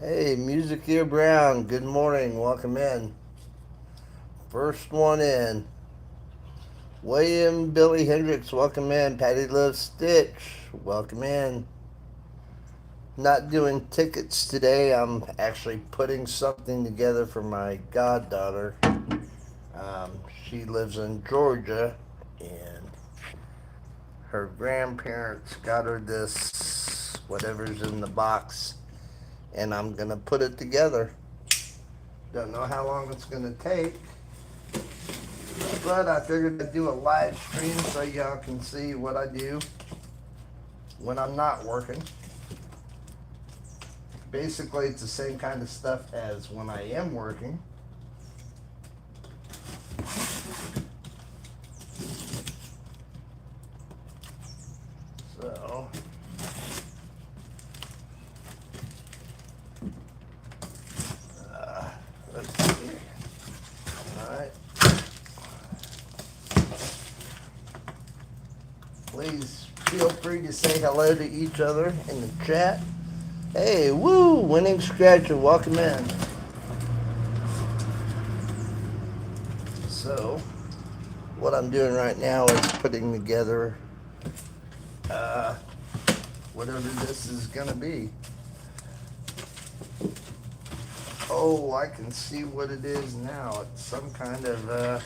Hey, Music Ear Brown, good morning, welcome in. First one in. William Billy Hendricks, welcome in. Patty Love Stitch, welcome in. Not doing tickets today, I'm actually putting something together for my goddaughter. She lives in Georgia, and her grandparents got her this, whatever's in the box, and I'm gonna put it together. Don't know how long it's gonna take, but I figured I'd do a live stream so y'all can see what I do when I'm not working. Basically, it's the same kind of stuff as when I am working. So, let's see here. Alright. Please feel free to say hello to each other in the chat. Hey, woo! Winning Scratcher, welcome in. So, what I'm doing right now is putting together whatever this is gonna be. Oh, I can see what it is now. It's some kind of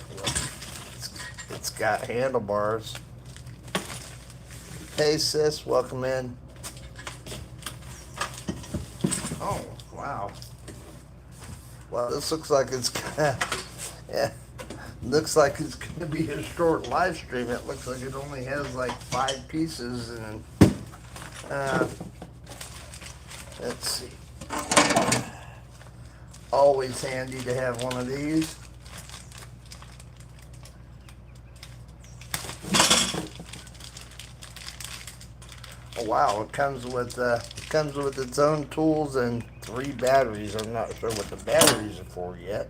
it's got handlebars. Hey sis, welcome in. Oh, wow. Well, this looks like it's gonna, yeah, looks like it's gonna be a short live stream. It looks like it only has like 5 pieces, and uh, let's see. Always handy to have one of these. Oh, wow, it comes with its own tools and 3 batteries. I'm not sure what the batteries are for yet,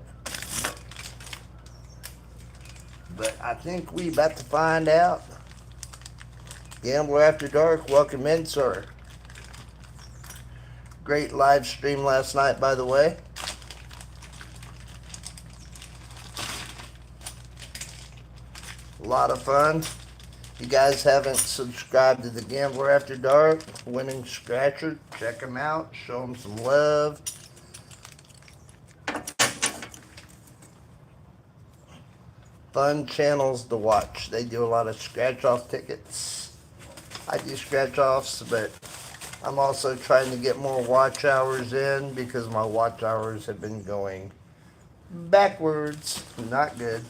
but I think we about to find out. Gambler After Dark, welcome in, sir. Great live stream last night, by the way. A lot of fun. If you guys haven't subscribed to the Gambler After Dark, Winning Scratcher, check them out. Show them some love. Fun channels to watch. They do a lot of scratch-off tickets. I do scratch-offs, but I'm also trying to get more watch hours in because my watch hours have been going backwards. Not good.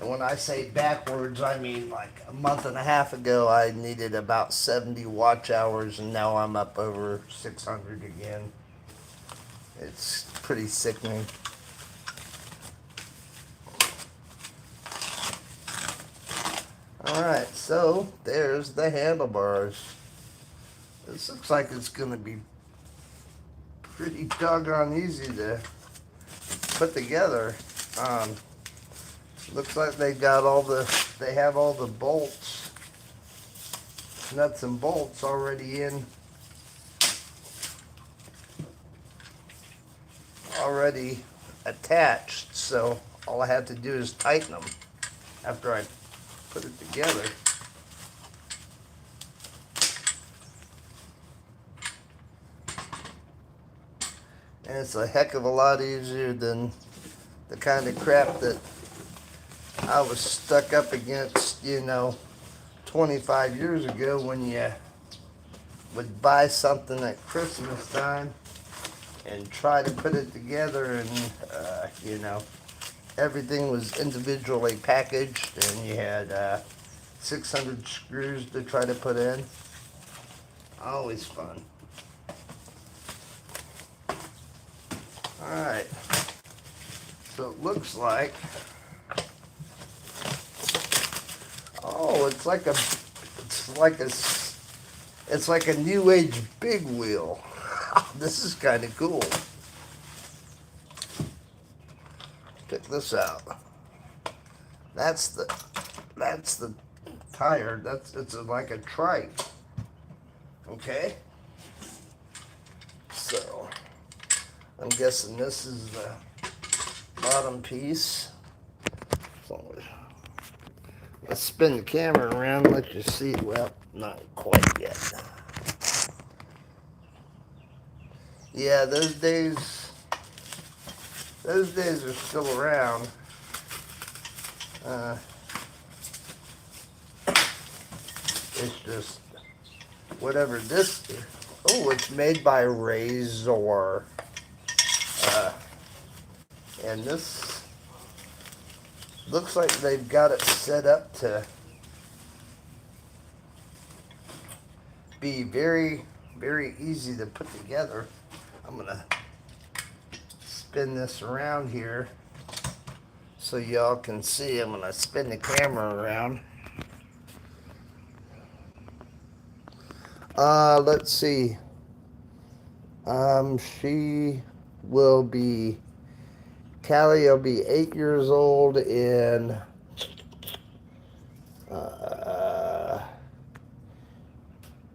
And when I say backwards, I mean like a month and a half ago I needed about 70 watch hours, and now I'm up over 600 again. It's pretty sickening. Alright, so there's the handlebars. This looks like it's going to be pretty doggone easy to put together. Looks like they have all the bolts, nuts and bolts already already attached, so all I have to do is tighten them after I put it together. And it's a heck of a lot easier than the kind of crap that I was stuck up against, 25 years ago when you would buy something at Christmas time and try to put it together, and everything was individually packaged, and you had 600 screws to try to put in. Always fun. Alright, so it looks like, oh, it's like a new age big wheel. This is kind of cool. Check this out. That's the tire. It's like a trike. Okay. So I'm guessing this is the bottom piece. So let's spin the camera around and let you see. Well, not quite yet. Yeah, those days are still around. It's just whatever this. Oh, it's made by Razor, and this looks like they've got it set up to be very, very easy to put together. I'm gonna spin this around here so y'all can see. I'm gonna spin the camera around. Let's see. She will be, Callie will be 8 years old in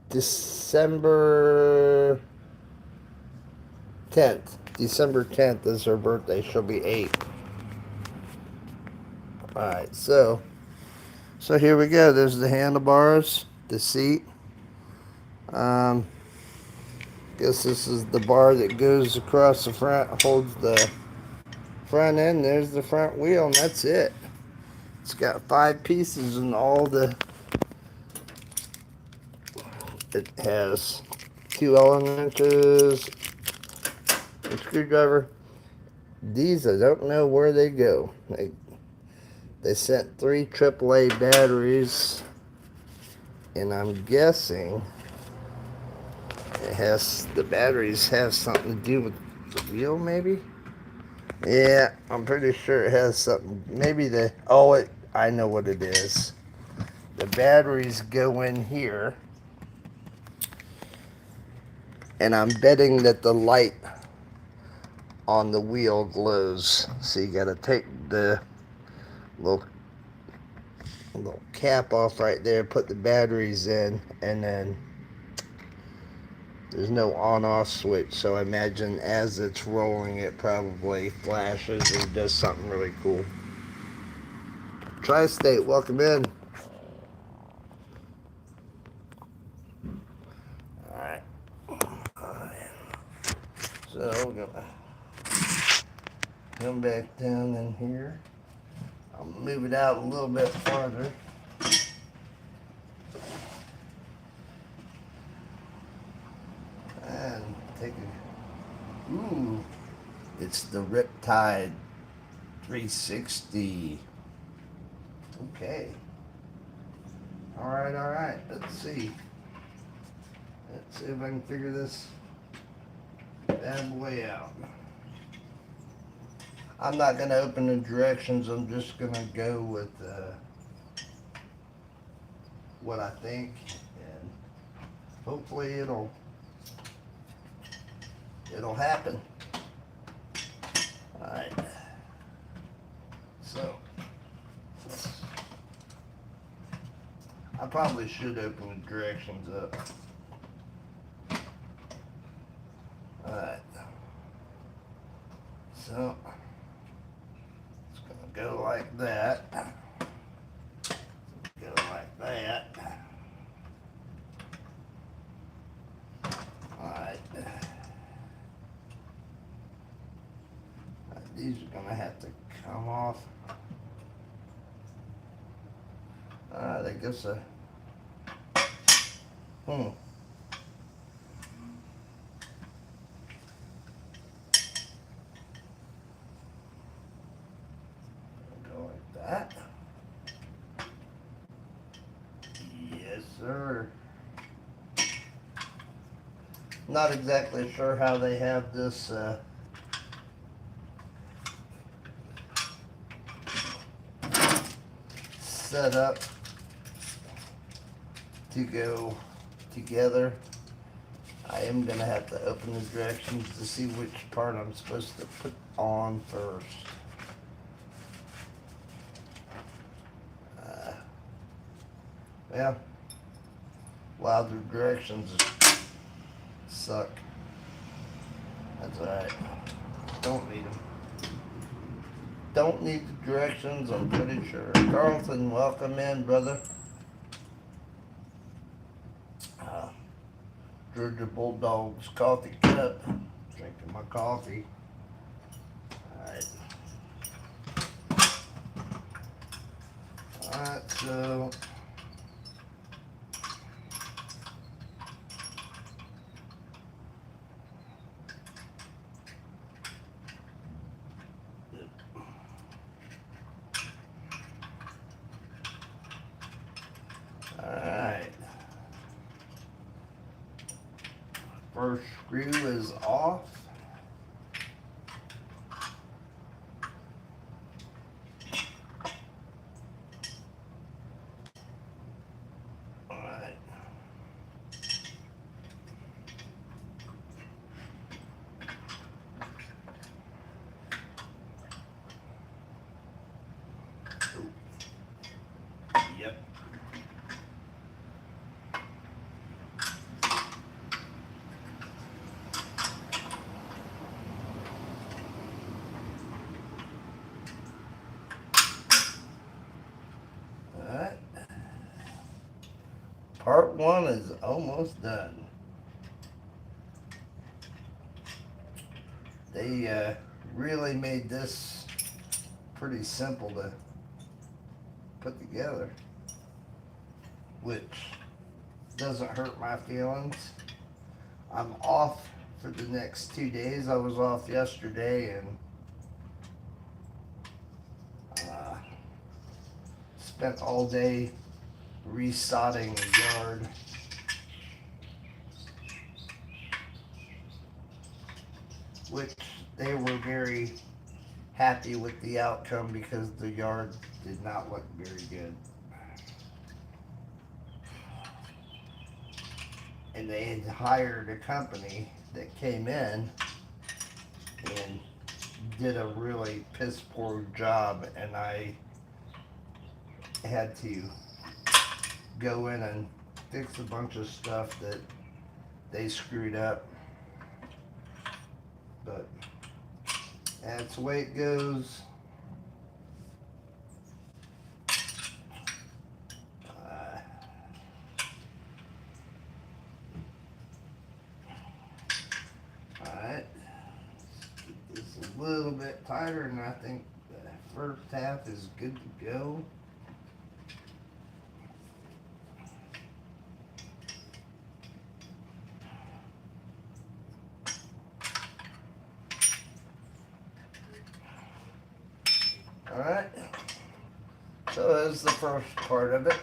December 10th. December 10th is her birthday. She'll be 8. Alright, so here we go. There's the handlebars, the seat. Guess this is the bar that goes across the front, holds the front end. There's the front wheel, and that's it. It's got 5 pieces and all the. It has 2 Allen wrenches, a screwdriver. These, I don't know where they go. They sent 3 AAA batteries, and I'm guessing the batteries have something to do with the wheel, maybe? Yeah, I'm pretty sure it has something. Maybe I know what it is. The batteries go in here, and I'm betting that the light on the wheel glows. So you gotta take the little cap off right there, put the batteries in, and then there's no on-off switch, so I imagine as it's rolling it probably flashes and does something really cool. Tri-State, welcome in. Alright. So we're gonna come back down in here. I'll move it out a little bit farther. And take a, ooh, it's the Riptide 360. Okay. Alright, let's see. Let's see if I can figure this bad boy out. I'm not going to open the directions, I'm just going to go with what I think, and hopefully it'll happen. Alright. So I probably should open the directions up. Alright. So it's gonna go like that. Go like that. Alright. These are gonna have to come off. Alright, I guess Go like that. Yes, sir. Not exactly sure how they have this set up to go together. I am gonna have to open the directions to see which part I'm supposed to put on first. Well, while the directions suck. That's alright. Don't need them. Don't need the directions, I'm pretty sure. Carlton, welcome in, brother. Georgia Bulldogs coffee cup. Drinking my coffee. Alright. Alright, so alright. First screw is off. Alright. Yep. Alright. Part one is almost done. They really made this pretty simple to put together, which doesn't hurt my feelings. I'm off for the next 2 days. I was off yesterday and spent all day resodding the yard. Which they were very happy with the outcome because the yard did not look very good. And they had hired a company that came in and did a really piss poor job, and I had to go in and fix a bunch of stuff that they screwed up. But that's the way it goes. Alright. Get this a little bit tighter, and I think the first half is good to go. Alright, so that's the first part of it.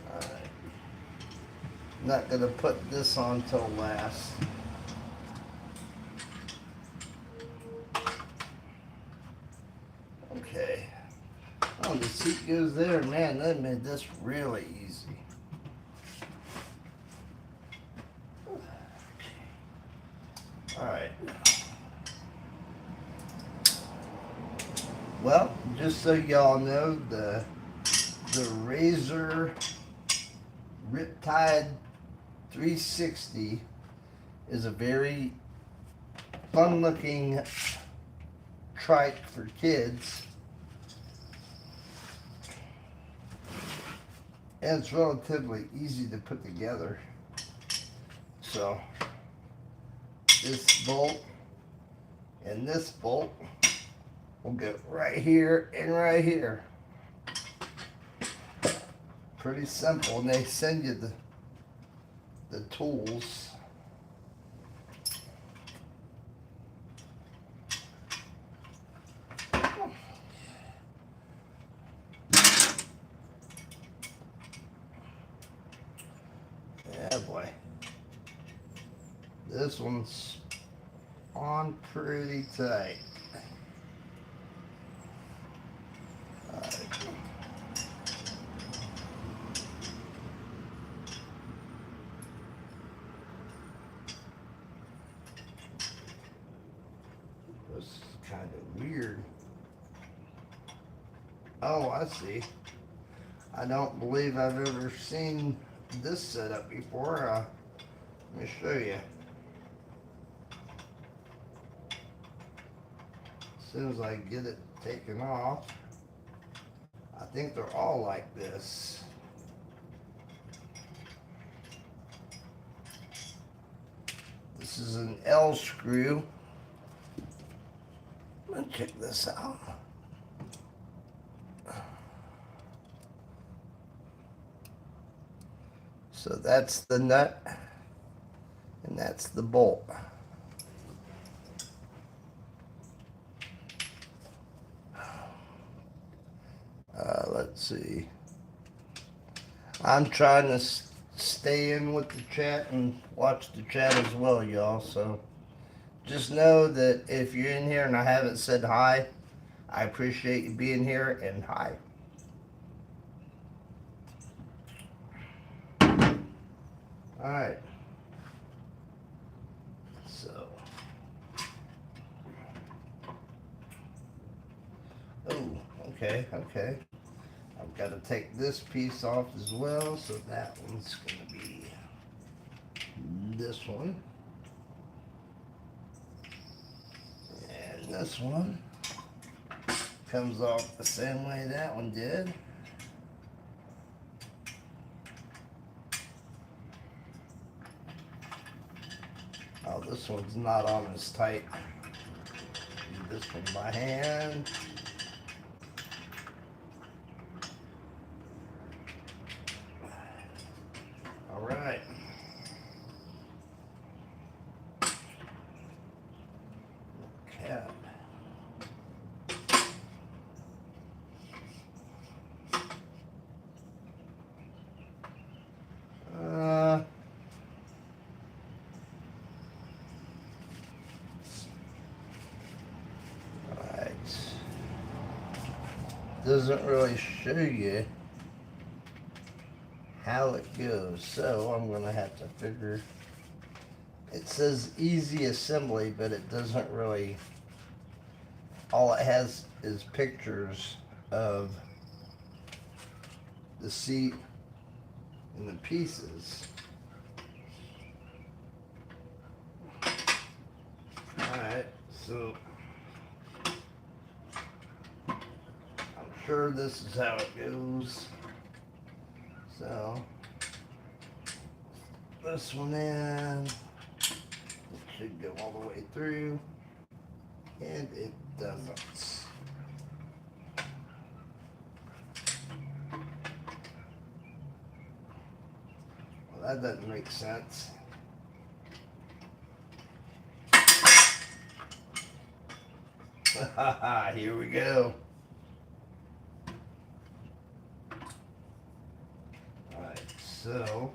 Alright, I'm not going to put this on till last. Okay, oh, the seat goes there. Man, that made this really easy. Alright. Well, just so y'all know, the Razor Riptide 360 is a very fun looking trike for kids. And it's relatively easy to put together. So this bolt and this bolt will go right here and right here. Pretty simple, and they send you the tools. Yeah, boy. This one's on pretty tight. Alright. This is kind of weird. Oh, I see. I don't believe I've ever seen this setup before. Let me show you. As soon as I get it taken off, I think they're all like this. This is an L screw. Let's check this out. So that's the nut, and that's the bolt. Let's see. I'm trying to stay in with the chat and watch the chat as well, y'all. So just know that if you're in here and I haven't said hi, I appreciate you being here, and hi. All right. So, oh, okay. I've got to take this piece off as well, so that one's going to be this one. And this one comes off the same way that one did. Oh, this one's not on as tight. Do this one by hand. All right. Cap. Doesn't really show you how it goes, so I'm gonna have to figure. It says easy assembly, but it doesn't really. All it has is pictures of the seat and the pieces. Alright, so I'm sure this is how it goes. So this one in, it should go all the way through, and it doesn't. Well, that doesn't make sense. Here we go. Alright, so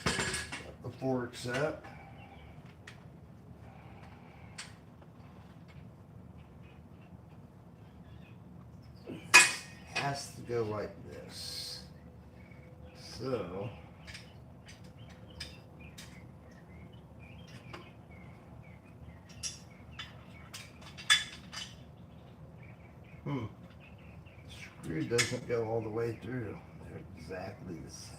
got the forks up. Has to go like this. So screw doesn't go all the way through. They're exactly the same.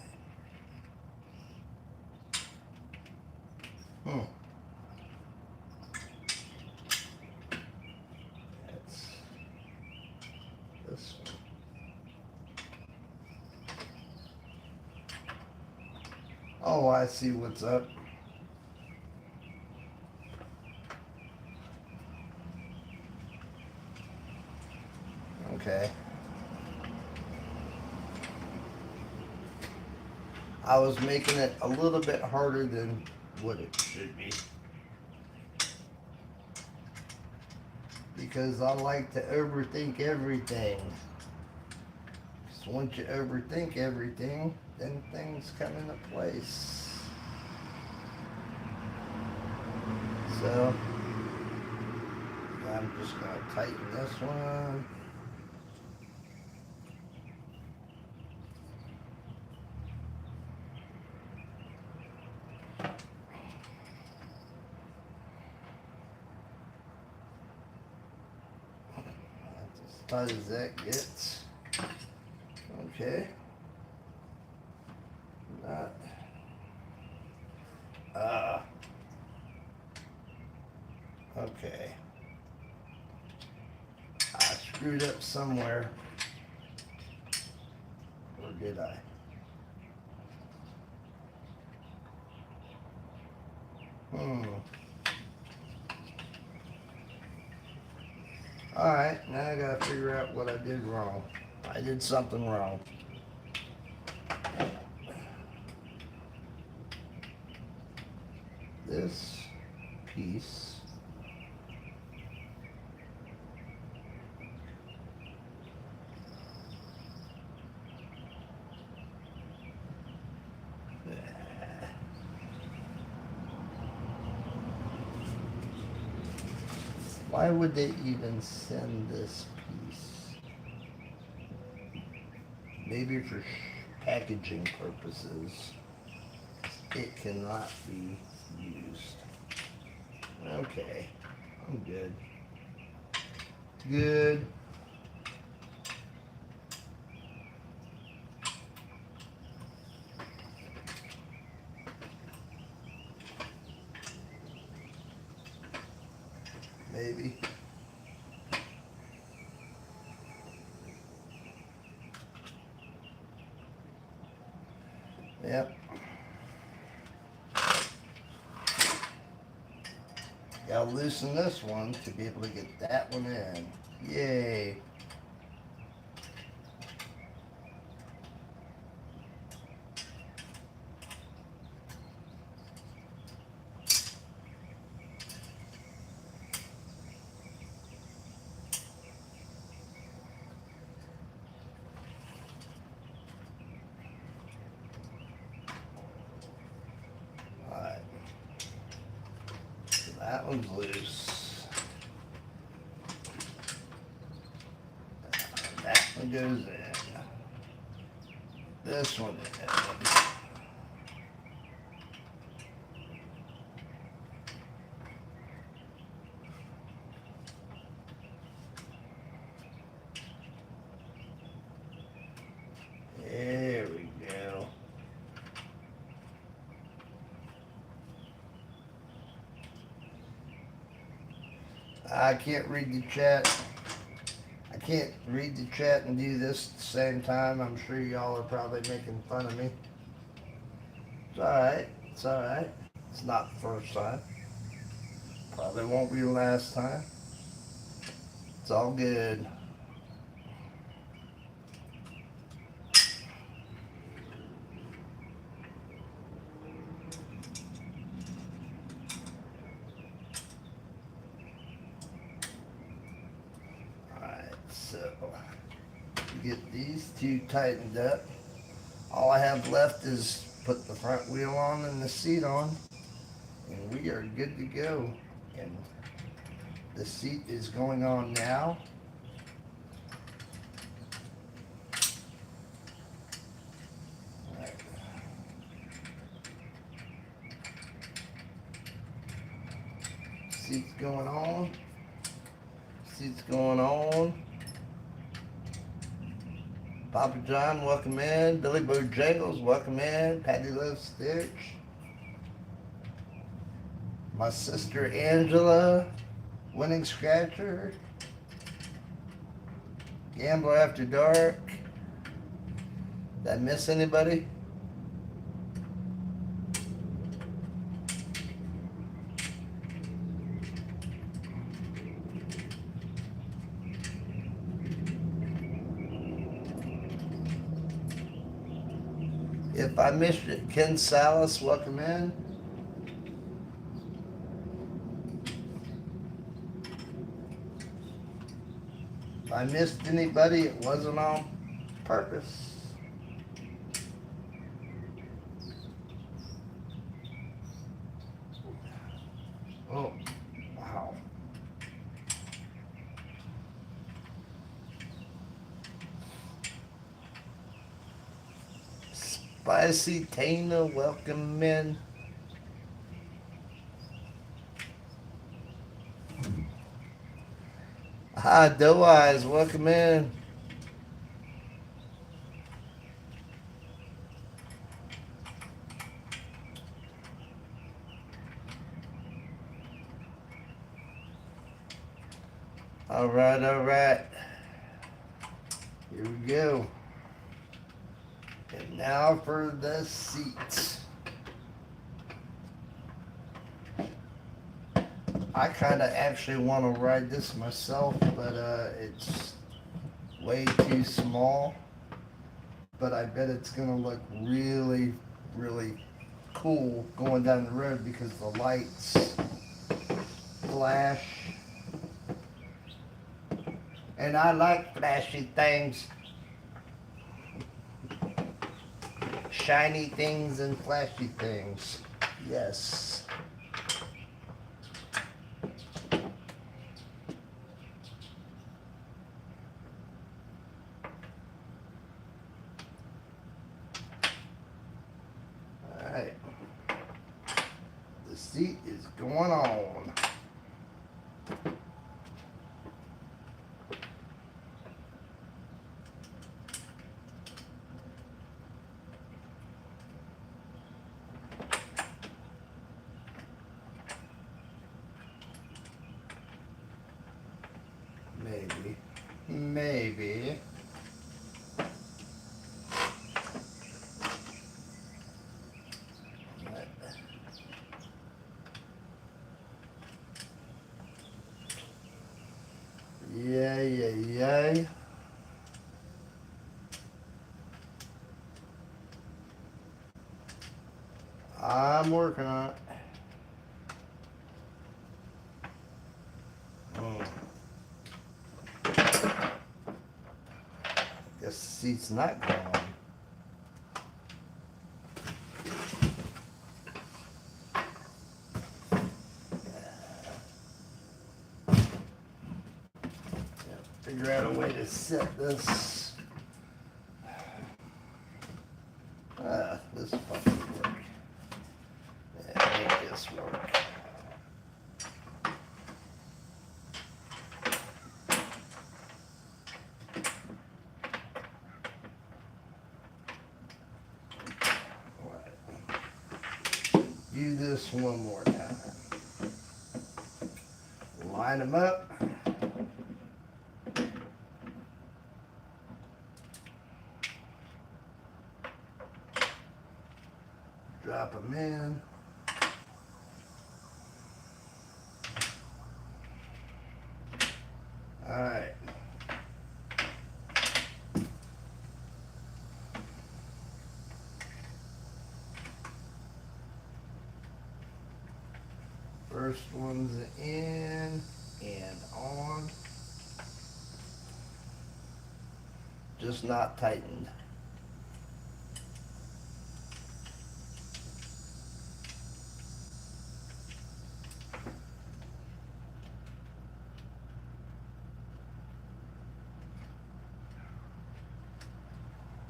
That's this one. Oh, I see what's up. Okay. I was making it a little bit harder than what it should be. Because I like to overthink everything. So once you overthink everything, then things come into place. So I'm just going to tighten this one. tight as that gets. Okay. Not. Okay. I screwed up somewhere. Or did I? Alright, now I gotta figure out what I did wrong. I did something wrong. This piece. Why would they even send this piece? Maybe for packaging purposes. It cannot be used. Okay, I'm good. Good. Maybe. Yep. Gotta loosen this one to be able to get that one in. Yay. That one's loose. That one goes in. This one in. There we go. I can't read the chat. I can't read the chat and do this at the same time. I'm sure y'all are probably making fun of me. It's alright. It's alright. It's not the first time. Probably won't be the last time. It's all good. So, get these two tightened up. All I have left is put the front wheel on and the seat on, and we are good to go. And the seat is going on now. Right. Seat's going on. Seat's going on. Papa John, welcome in. Billy Bojangles, welcome in. Patty Love Stitch. My sister Angela, Winning Scratcher. Gambler After Dark. Did I miss anybody? If I missed it, Ken Salas, welcome in. If I missed anybody, it wasn't on purpose. Oh, wow. Spicy Tana, welcome in. Hi, Doe Eyes. Welcome in. All right, all right. Here we go. And now for the seats. I kind of actually want to ride this myself, but it's way too small. But I bet it's going to look really, really cool going down the road because the lights flash. And I like flashy things. Shiny things and flashy things. Yes. Alright. The seat is going on. Maybe. Maybe. Yay. I'm working on it. Guess the seat's not going on. Figure out a way to set this. This fucking work. Yeah, make this work. Do this one more time. Line them up. Drop them in. All right. First one's in and on. Just not tightened.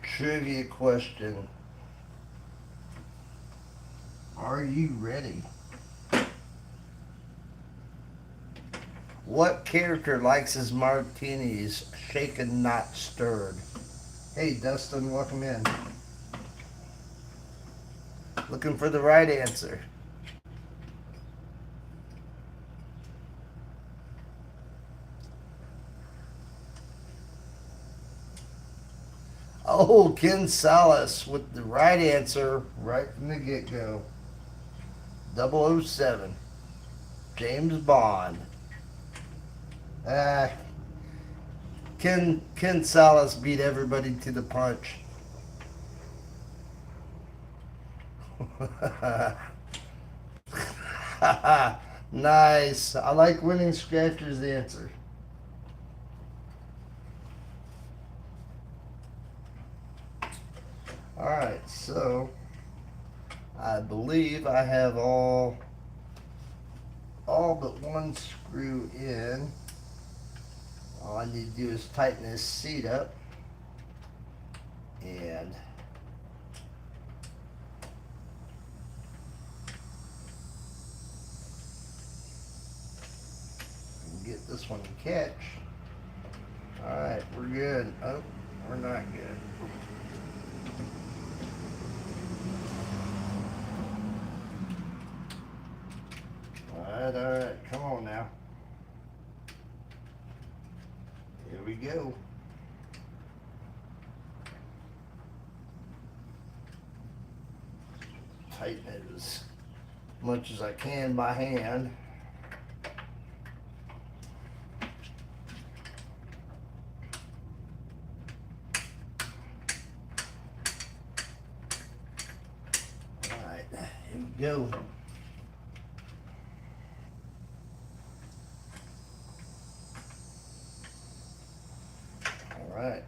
Trivia question. Are you ready? What character likes his martinis shaken, not stirred? Hey, Dustin, welcome in. Looking for the right answer. Oh, Ken Salas with the right answer right from the get-go. 007. James Bond. Ken Salas beat everybody to the punch. Nice. I like winning Scratcher's answer. Alright, so I believe I have all but one screw in. All I need to do is tighten this seat up and get this one to catch. Alright, we're good. Oh, we're not good. Alright, come on now. Here we go. Tighten it as much as I can by hand. Alright, here we go. Alright.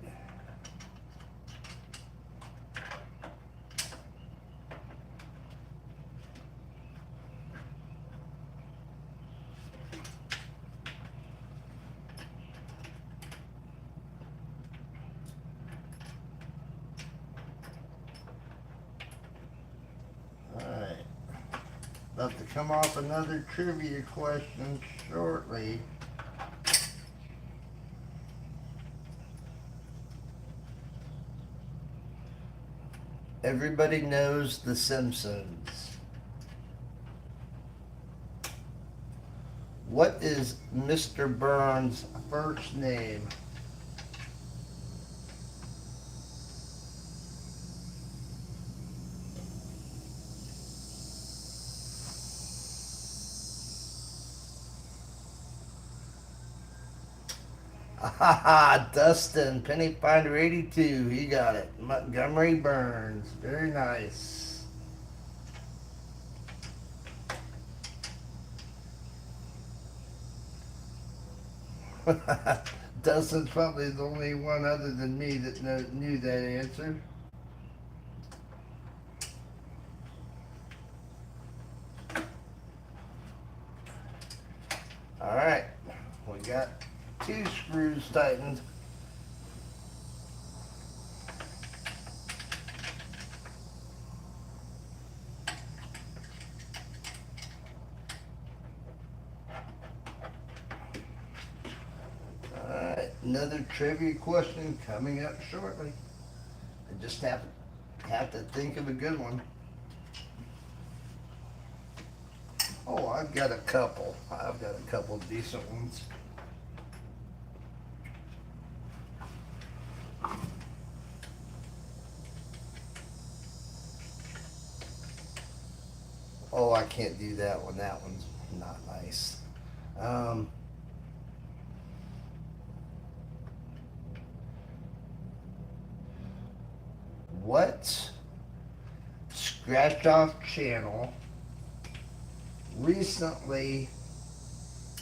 About to come off another trivia question shortly. Everybody knows The Simpsons. What is Mr. Burns' first name? Ah, Dustin, Penny Finder 82, he got it. Montgomery Burns, very nice. Dustin's probably the only one other than me that knew that answer. All right, we got 2 screws tightened. Alright, another trivia question coming up shortly. I just have to think of a good one. Oh, I've got a couple. I've got a couple decent ones. Oh, I can't do that one. That one's not nice. What scratch off channel recently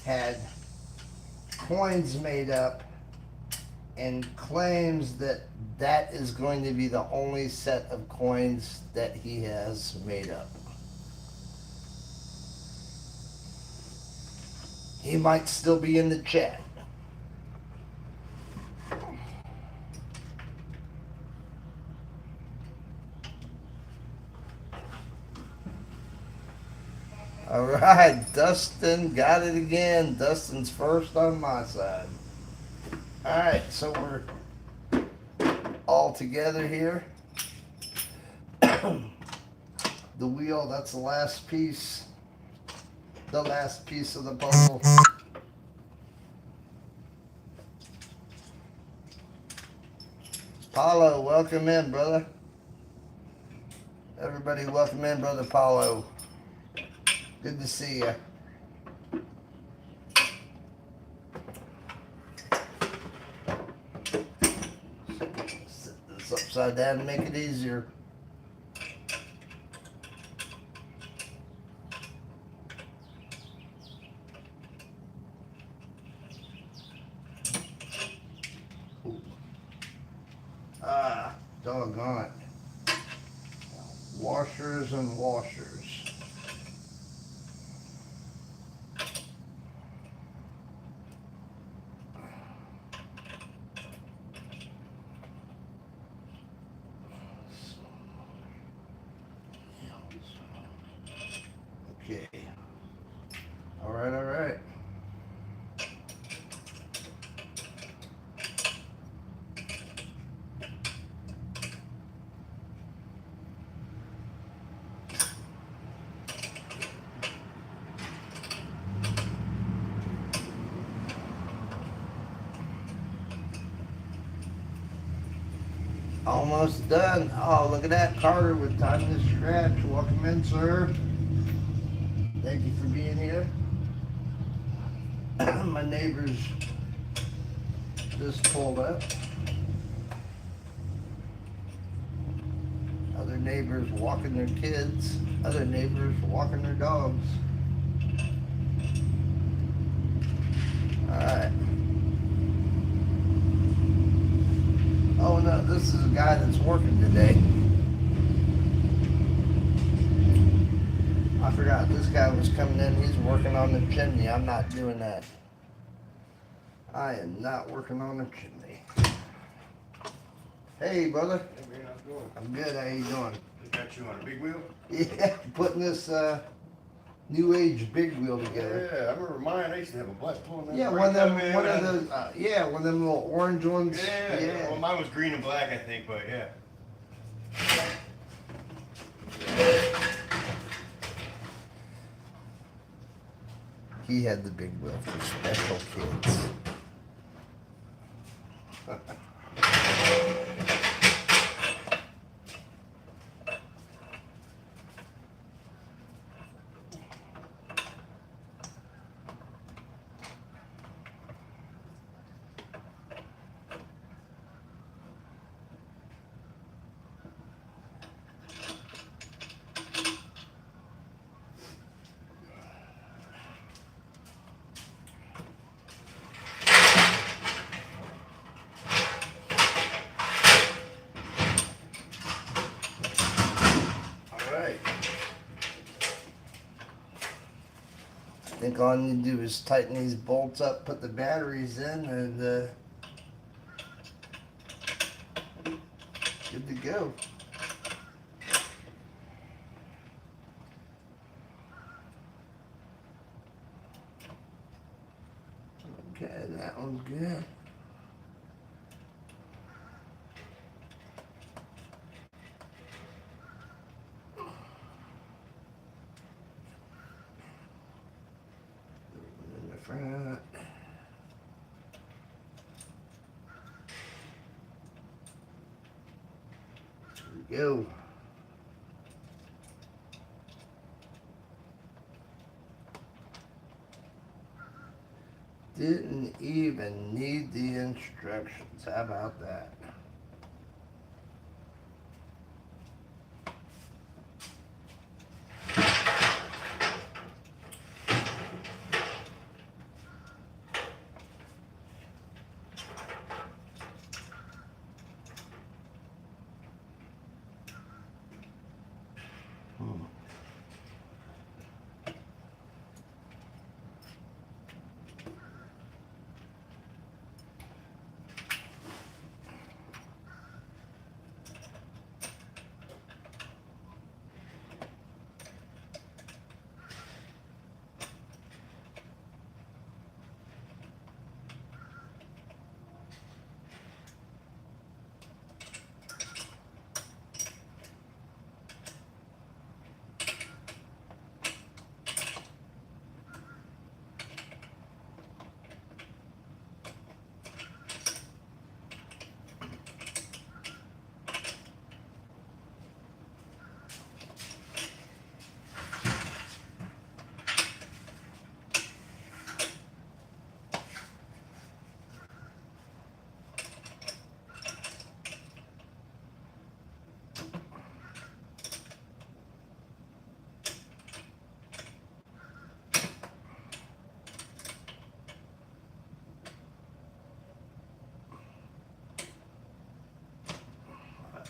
had coins made up and claims that that is going to be the only set of coins that he has made up? He might still be in the chat. All right, Dustin got it again. Dustin's first on my side. All right, so we're all together here. The wheel, that's the last piece. The last piece of the puzzle. Paulo, welcome in, brother. Everybody welcome in, brother Paulo. Good to see you. Set this upside down and make it easier. Ah, doggone it. Washers and washers. Okay. All right, all right. Almost done. Oh, look at that, Carter with Time to Scratch. Welcome in, sir. Thank you for being here. My neighbors just pulled up. Other neighbors walking their kids. Other neighbors walking their dogs. Alright. Oh no, this is a guy that's working today. I forgot, this guy was coming in, he's working on the chimney. I'm not doing that. I am not working on the chimney. Hey, brother. Hey man, how's it going? I'm good, how you doing? Just got you on a big wheel? Yeah, putting this new age big wheel together. Yeah, I remember mine, I used to have a black pulling that. Yeah, brake one of them, up, man, one when of I- those, one of them little orange ones. Yeah, well mine was green and black I think, but yeah. He had the big wheel for special kids. Alright. I think all you do is tighten these bolts up, put the batteries in, and good to go. Okay, that one's good. In the front. There we go. Didn't even need the instructions. How about that?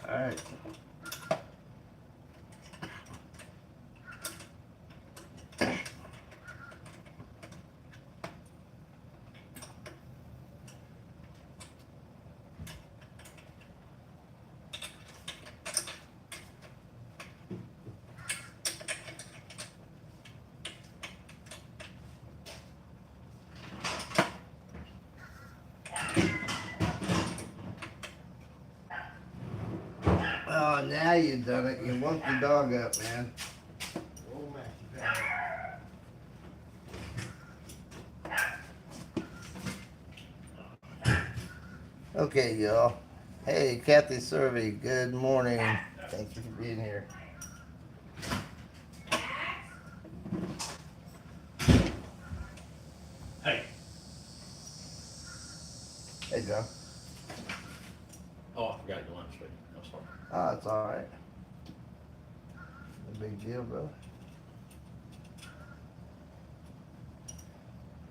All right. Oh, now you've done it. You woke the dog up, man. Oh man, you better. Okay, y'all. Hey, Kathy Survey, good morning. Thank you for being here. Hey. Hey, John. Oh, I forgot your lunch, but I'm sorry. Oh, it's all right. No big deal, bro.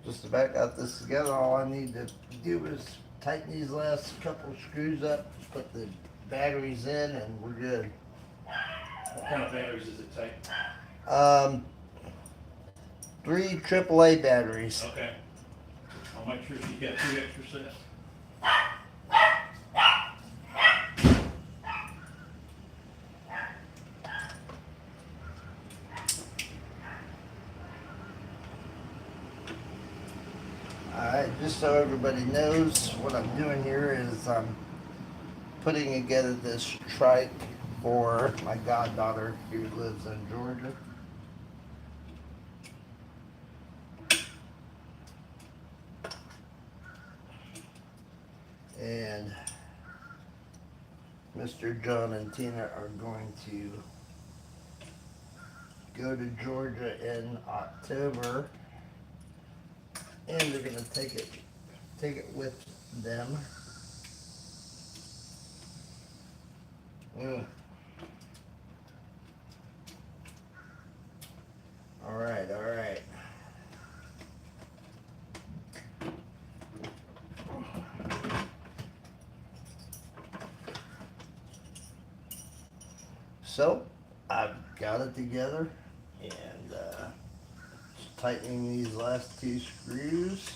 Just about got this together. All I need to do is tighten these last couple screws up, put the batteries in, and we're good. What kind of batteries does it take? 3 AAA batteries. Okay. I'll make sure she's got 2 extra sets. Alright, just so everybody knows, what I'm doing here is I'm putting together this trike for my goddaughter who lives in Georgia. And Mr. John and Tina are going to go to Georgia in October, and they're going to take it with them. All right, all right. So I've got it together, and just tightening these last 2 screws.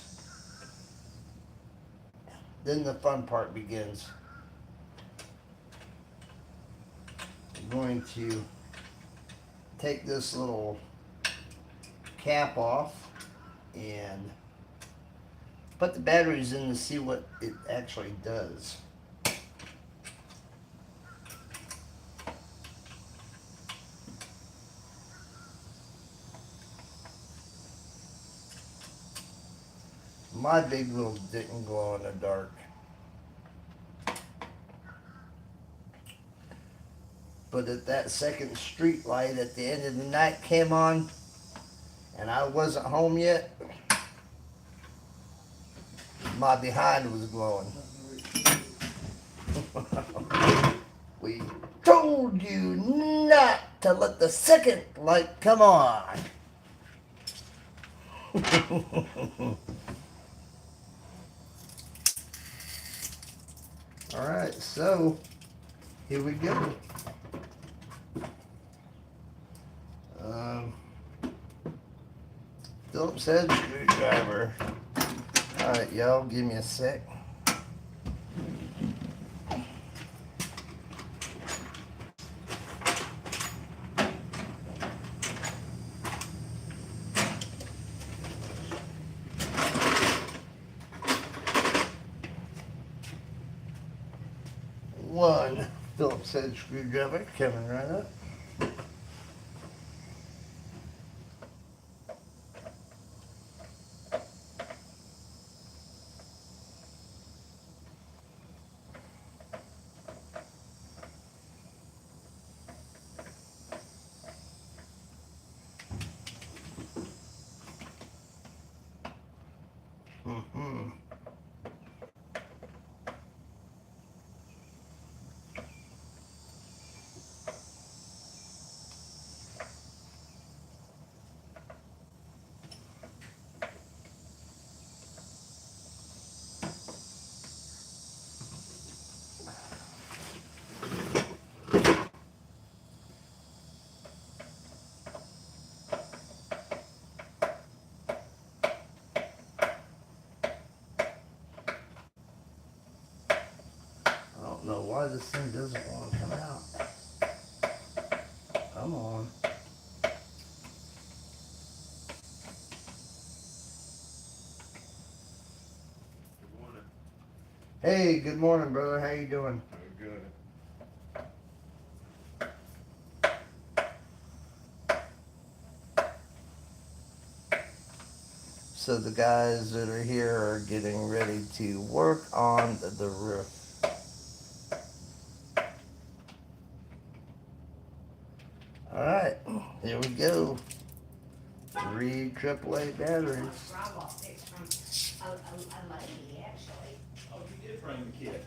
Then the fun part begins. I'm going to take this little cap off and put the batteries in to see what it actually does. My big wheel didn't glow in the dark. But if that second street light at the end of the night came on and I wasn't home yet, my behind was glowing. We told you not to let the second light come on. All right, so here we go. Phillips head screwdriver. All right, y'all, give me a sec. One Phillips head screwdriver coming right up. Mm-hmm. I don't know why this thing doesn't want to come out. Come on. Good morning. Hey, good morning, brother. How you doing? Good. So the guys that are here are getting ready to work on the roof. 3 AAA batteries. Drywall fixed from a lady, actually. Oh, you did bring the kid.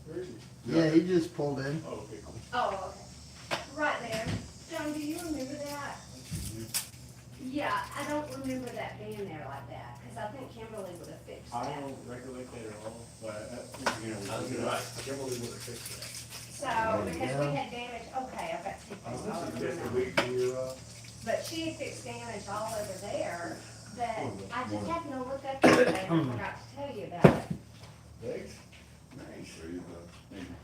Where is he? Yeah, he just pulled in. Oh, okay, cool. Oh, okay. Right there. John, do you remember that? Yeah, I don't remember that being there like that, because I think Kimberly would have fixed I that. don't recollect that at all, but, you know. I was right. Kimberly would have fixed that. So, because we had damage, okay, I've got two I things all was over just a now. week for your, But she fixed damage all over there, that I just happened to look up the other day and I forgot to tell you about it. legs? Nice. There you go. Thank you.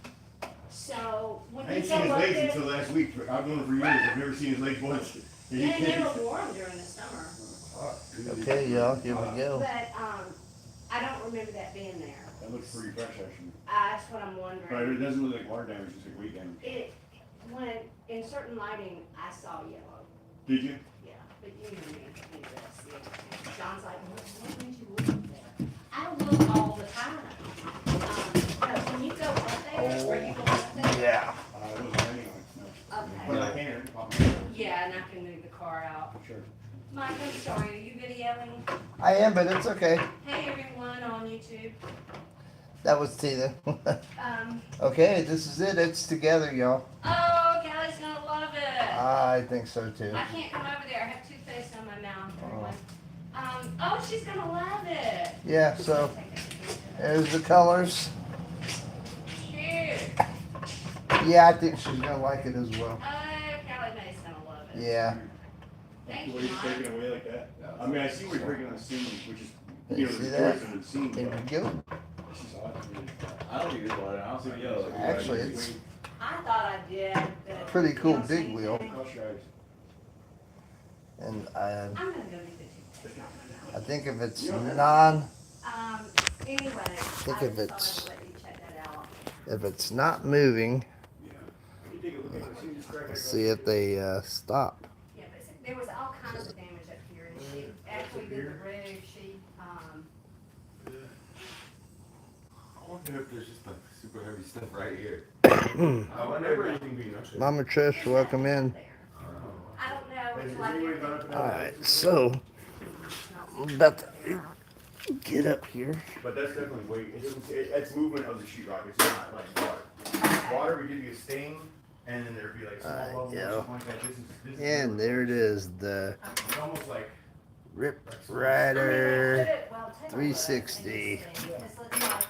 So, when I you ain't go seen his up legs there, until last week. I've known him for years. I've never seen his legs once. they never wore them during the summer. Okay, y'all, here we go. But, I don't remember that being there. That looks pretty fresh, actually. That's what I'm But wondering. it doesn't look like water damage, it's like weight damage. It, when, in certain lighting, I saw yellow, Did you? yeah, but you know me, you just, yeah. John's like, what made you look up there? I look all the time. But when you go up there, or you go up there, Yeah. It wasn't raining on it, no. But okay. I can, pop my head. Yeah, and I can move the car out. Sure. Mike, I'm sorry, are you videoing? I am, but it's okay. Hey everyone on YouTube. That was Tina. Um, Okay, this is it. It's together, y'all. oh, Callie's gonna love it. I think so too. I can't come over there, I have toothpaste on my mouth, everyone. Oh, she's gonna love it. Yeah, so there's the colors. Cute. Yeah, I think she's gonna like it as well. Oh, Callie Mae's gonna love it. Yeah. Thank Where you, he's Mike. breaking away like that. I mean, I see where he's breaking on the scene, which is, You you know, see the that? choice of the scene, Here but we go. this is odd to me. I don't use one. I don't see yellow. Actually, it's I thought I did, but. pretty cool you know, big same wheel. thing. Cross your eyes. And I'm gonna go get the toothpaste out of my I mouth. think if it's non, Anyway. think I if just thought it's- I'd let you check that out. if it's not moving, Yeah. You take a look at it, see, just crack it let's across see the- if they stop. Yeah, but there was all kinds of damage up here, and she actually did the rig, she, I wonder if there's just like super heavy stuff right here. I wonder if anything being up there. Mama Trish, welcome in. I don't know, Has it's it like. really gone up and down? Alright, so I'm about to get up here. But that's definitely weight, it's movement of the sheetrock, it's not like water. Water would give you a stain, and then there'd be like small bubbles or yeah. something like that. This is And there it is, the It's almost like, Rip I mean, they Rider. put it- well, take a look 360. and just see. This looks like,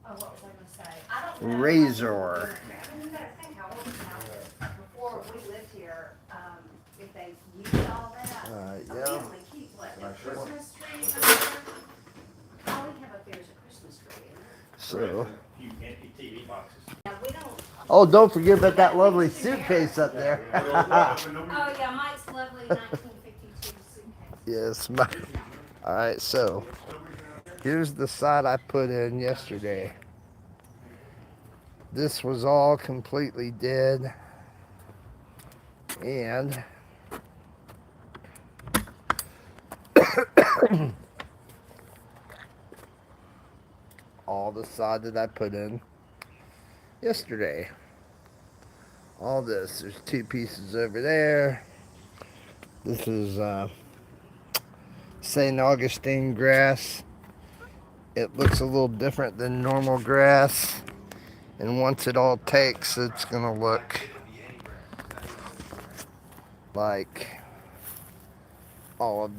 oh, what was I gonna say? I don't know. Razor. I mean, you gotta think how old this house is. Before we lived here, if they used all that, Alright, a yeah. family keeps what, a Christmas tree under there? All we have up there is a Christmas tree. So, A few empty TV boxes. Yeah, we don't, oh, don't forget about that lovely suitcase up there. oh yeah, Mike's lovely 1952 suitcase. Yes, my. Alright, so here's the side I put in yesterday. This was all completely dead. And all the side that I put in yesterday. All this. There's 2 pieces over there. This is St. Augustine grass. It looks a little different than normal grass. And once it all takes, it's gonna look like all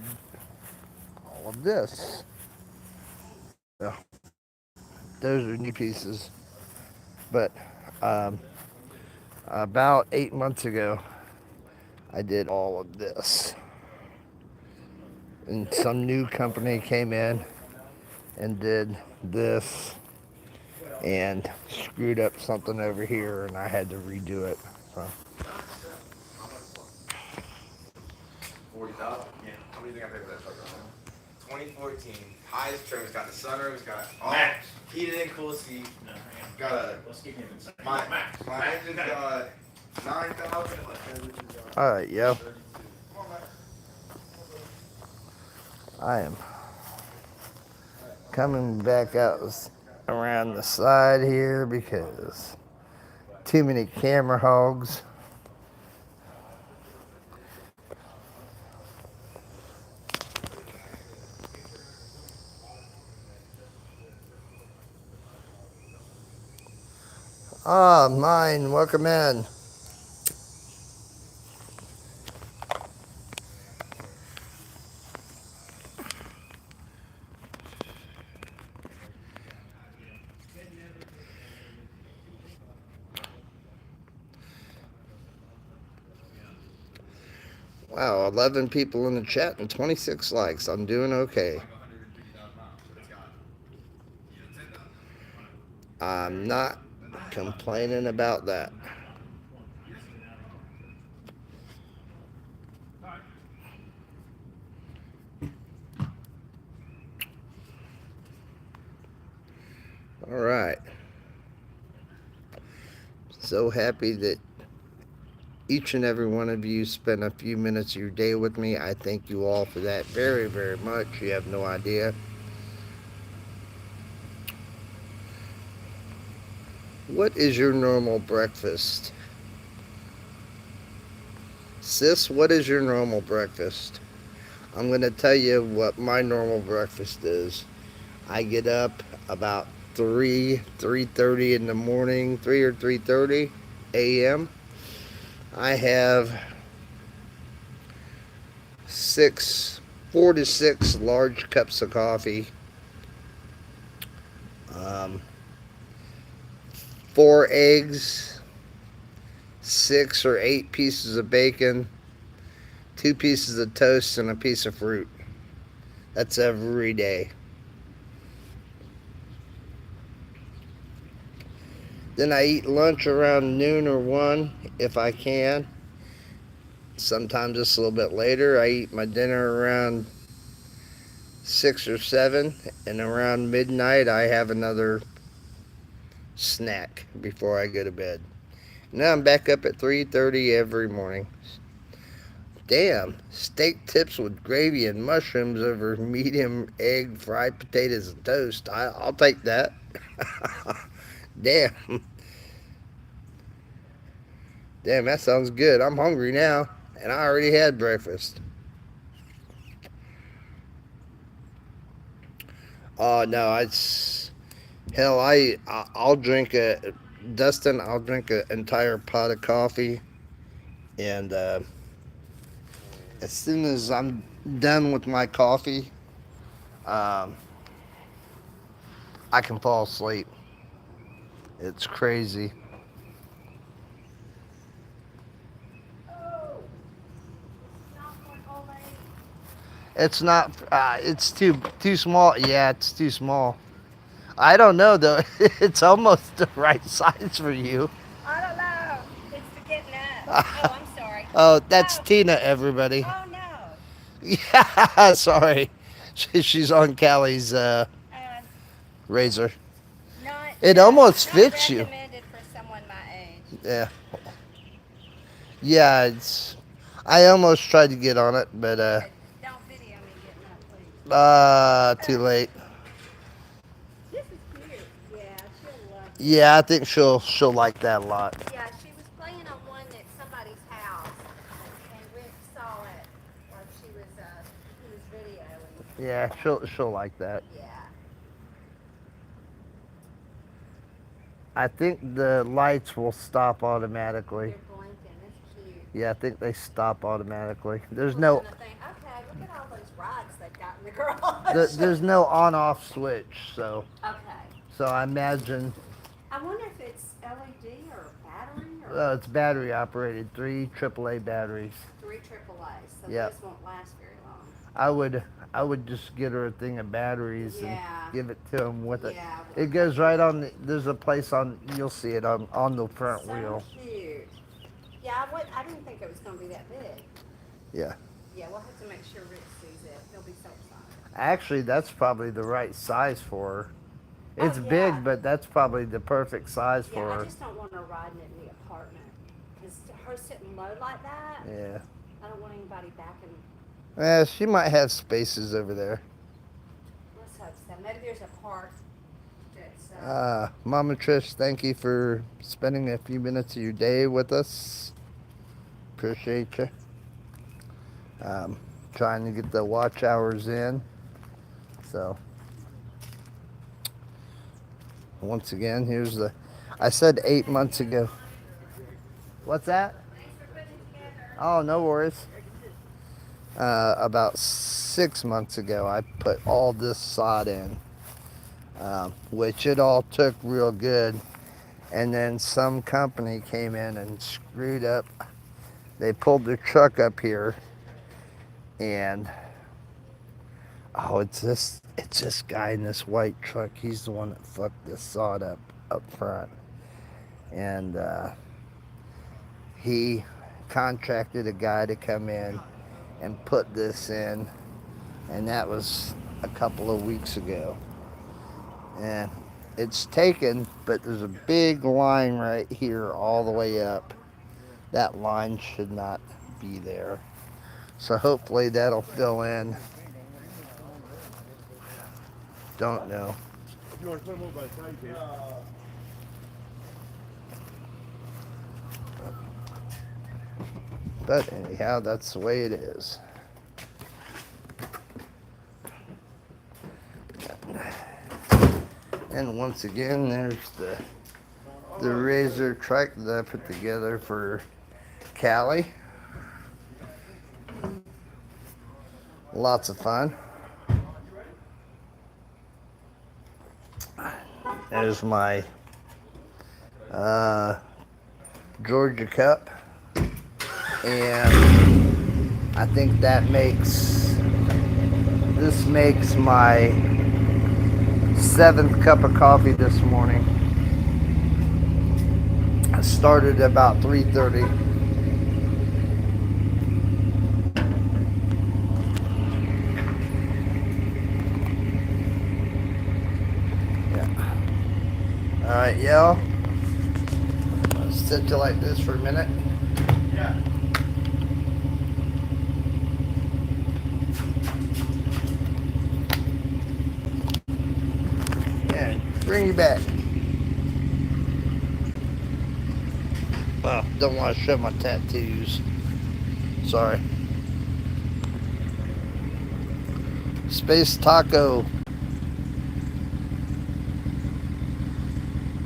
of this. Yeah. Those are new pieces. But about 8 months ago, I did all of this. And some new company came in and did this and screwed up something over here, and I had to redo it. So 40,000? Yeah. How many do you think I paid for that truck right now? 2014. Highest trim. It's got the sunroof. It's got all Max. heated and cool seat. No, hang on. Got a Let's keep him inside. my Max. my engine's got 9,000. My engine's got all right, yo, 32. Come on, Max. I am coming back out around the side here because too many camera hogs. Ah, mine. Welcome in. Wow, 11 people in the chat and 26 likes. I'm doing okay. I'm not complaining about that. All right. So happy that each and every one of you spent a few minutes of your day with me. I thank you all for that very, very much. You have no idea. What is your normal breakfast? Sis, what is your normal breakfast? I'm going to tell you what my normal breakfast is. I get up about 3:30 in the morning, 3 or 3:30 a.m. I have 4 to 6 large cups of coffee, 4 eggs, 6 or 8 pieces of bacon, 2 pieces of toast, and a piece of fruit. That's every day. Then I eat lunch around noon or 1 if I can. Sometimes it's a little bit later. I eat my dinner around 6 or 7, and around midnight I have another snack before I go to bed. Now I'm back up at 3:30 every morning. Damn, steak tips with gravy and mushrooms over medium egg, fried potatoes, and toast. I'll take that. Damn. Damn, that sounds good. I'm hungry now, and I already had breakfast. Oh, no, hell, I'll drink Dustin, I'll drink an entire pot of coffee, and as soon as I'm done with my coffee, I can fall asleep. It's crazy. It's not. It's too small. Yeah, it's too small. I don't know though. It's almost the right size for you. I don't know. It's for getting up. Oh, I'm sorry. Oh, that's Oh. Tina, everybody. Oh no. Yeah, sorry. She's on Callie's razor. Not. It almost not fits you. recommended for someone my age. Yeah. Yeah, I almost tried to get on it, but Don't video me getting up, please. too late. This is cute. Yeah, she'll love it. Yeah, I think she'll like that a lot. Yeah, she was playing on one at somebody's house, and Rick saw it while he was videoing. Yeah, she'll like that. Yeah. I think the lights will stop automatically. They're blinking. It's cute. Yeah, I think they stop automatically. There's Well, no then I think, okay, look at all those rides they've got in the garage. there's no on-off switch, so Okay. I imagine I wonder if it's LED or battery or it's battery operated. 3 AAA batteries. 3 AAA, so Yep. this won't last very long. I would just get her a thing of batteries Yeah. and give it to him with it. Yeah. It goes right on. There's a place on. You'll see it on the front So wheel. cute. Yeah, I didn't think it was going to be that big. Yeah. Yeah, we'll have to make sure Rick sees it. He'll be so excited. Actually, that's probably the right size for her. It's Oh, yeah. big, but that's probably the perfect size for Yeah, I her. just don't want her riding it in the apartment. Because her sitting low like that, Yeah. I don't want anybody backing. She might have spaces over there. Let's hope so. Maybe there's a park that's. Mama Trish, thank you for spending a few minutes of your day with us. Appreciate you. Trying to get the watch hours in. So, once again, here's the. I said 8 months ago. What's that? Oh, no worries. About 6 months ago, I put all this sod in, which it all took real good. And then some company came in and screwed up. They pulled their truck up here, and oh, it's this guy in this white truck. He's the one that fucked this sod up front, and he contracted a guy to come in and put this in, and that was a couple of weeks ago. And it's taken, but there's a big line right here all the way up. That line should not be there. So hopefully that'll fill in. Don't know. If you want to put them over by the side, you can. But anyhow, that's the way it is. And once again, there's the razor trike that I put together for Callie. Lots of fun. There's my Georgia cup, and I think this makes my 7th cup of coffee this morning. I started about 3:30. Yeah. All right, y'all. I'll sit you like this for a minute. Yeah. Yeah, bring you back. Well, don't want to show my tattoos. Sorry. Space Taco.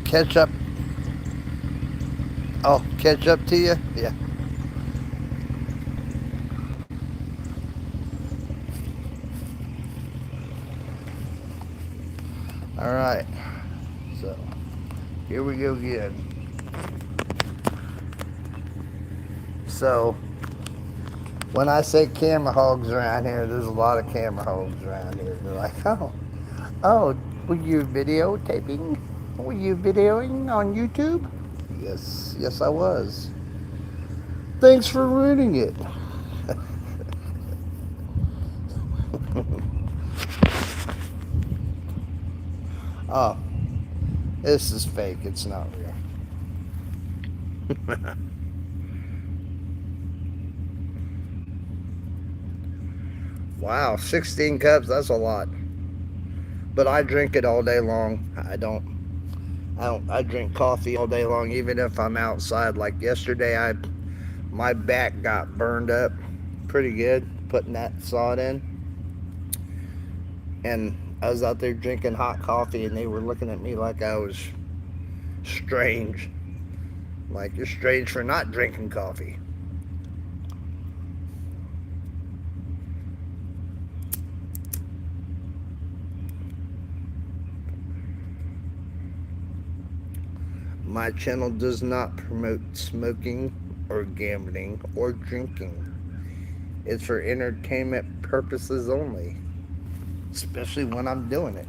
Ketchup. Oh, ketchup to you? Yeah. All right. So, here we go again. So, when I say camera hogs around here, there's a lot of camera hogs around here. They're like, oh, were you videotaping? Were you videoing on YouTube? Yes, I was. Thanks for ruining it. Oh, this is fake. It's not real. Wow, 16 cups, that's a lot. But I drink it all day long. I drink coffee all day long, even if I'm outside. Like yesterday, my back got burned up pretty good putting that sod in. And I was out there drinking hot coffee, and they were looking at me like I was strange. Like, you're strange for not drinking coffee. My channel does not promote smoking or gambling or drinking. It's for entertainment purposes only, especially when I'm doing it.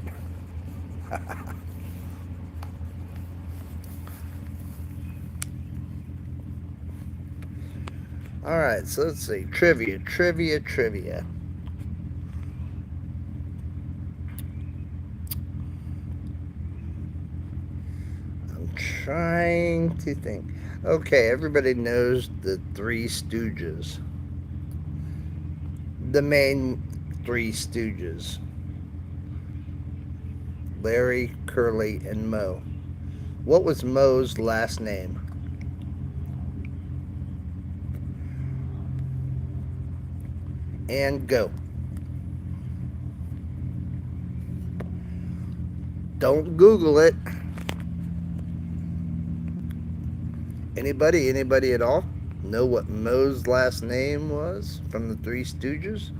All right, so let's see. Trivia. Trying to think. Okay, everybody knows the Three Stooges. The main Three Stooges. Larry, Curly, and Moe. What was Moe's last name? And go. Don't Google it. Anybody? Anybody at all? Know what Moe's last name was from the Three Stooges?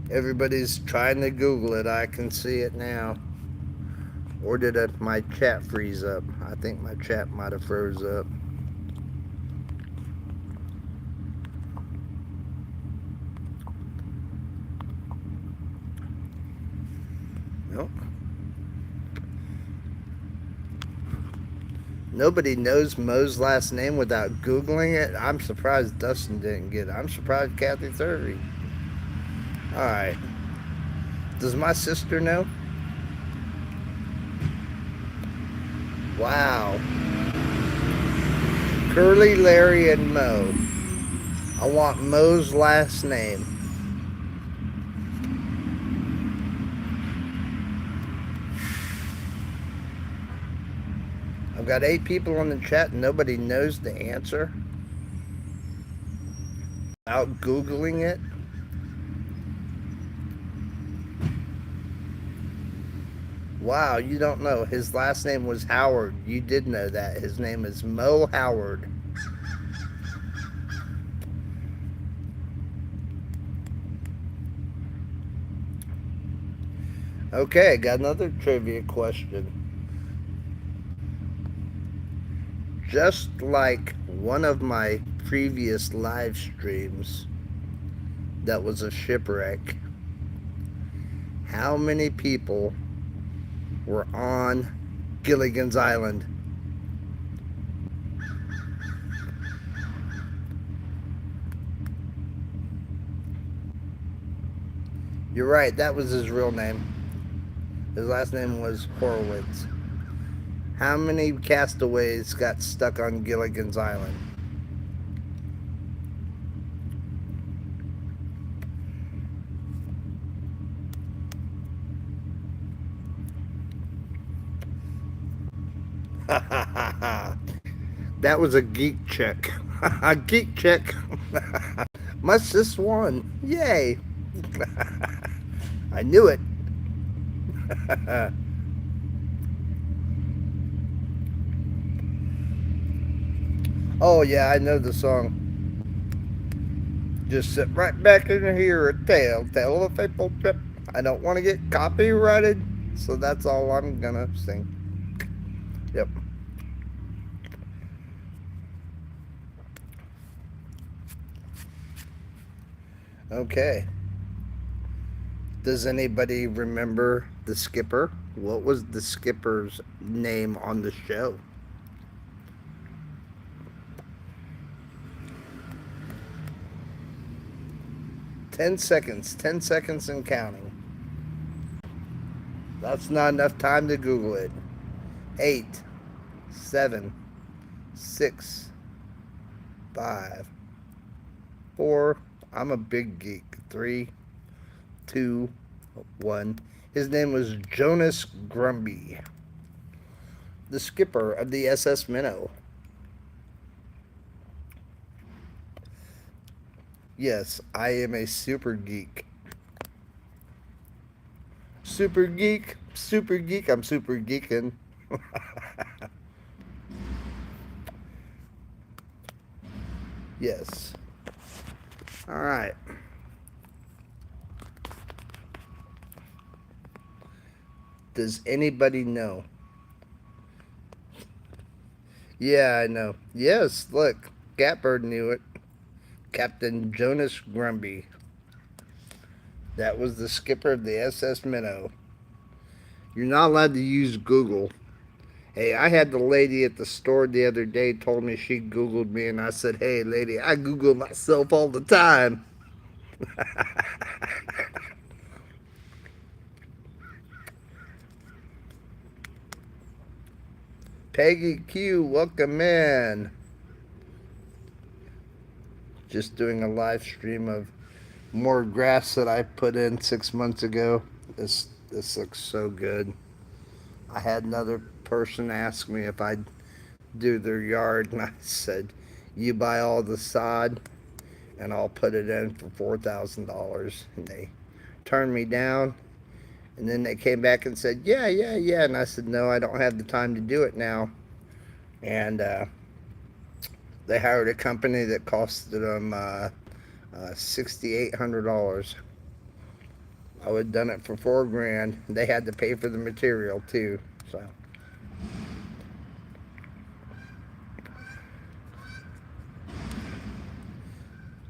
Everybody's trying to Google it. I can see it now. Or did my chat freeze up? I think my chat might have froze up. Nope. Nobody knows Moe's last name without Googling it. I'm surprised Dustin didn't get it. I'm surprised Kathy Thurvey. Alright. Does my sister know? Wow. Curly, Larry, and Moe. I want Moe's last name. I've got 8 people on the chat and nobody knows the answer. Without Googling it. Wow, you don't know. His last name was Howard. You did know that. His name is Moe Howard. Okay, got another trivia question. Just like one of my previous live streams that was a shipwreck, how many people were on Gilligan's Island? You're right, that was his real name. His last name was Horowitz. How many castaways got stuck on Gilligan's Island? That was a geek check. A geek check. My sis won. Yay. I knew it. Oh yeah, I know the song. Just sit right back and hear a tale of a fateful trip. I don't want to get copyrighted, so that's all I'm gonna sing. Yep. Okay. Does anybody remember the skipper? What was the skipper's name on the show? Ten seconds and counting. That's not enough time to Google it. 8, 7, 6, 5, 4. I'm a big geek. 3, 2, 1. His name was Jonas Grumby, the skipper of the SS Minnow. Yes, I am a super geek. Super geek, I'm super geeking. Yes. All right. Does anybody know? Yeah, I know. Yes, look. Catbird knew it. Captain Jonas Grumby. That was the skipper of the SS Minnow. You're not allowed to use Google. Hey, I had the lady at the store the other day told me she Googled me, and I said, hey, lady, I Google myself all the time. Peggy Q, welcome in. Just doing a live stream of more grass that I put in 6 months ago. This looks so good. I had another person ask me if I'd do their yard, and I said, you buy all the sod and I'll put it in for $4,000. And they turned me down, And then they came back and said, yeah, yeah, yeah. And I said, no, I don't have the time to do it now. And they hired a company that costed them $6,800. I would have done it for $4,000. They had to pay for the material too.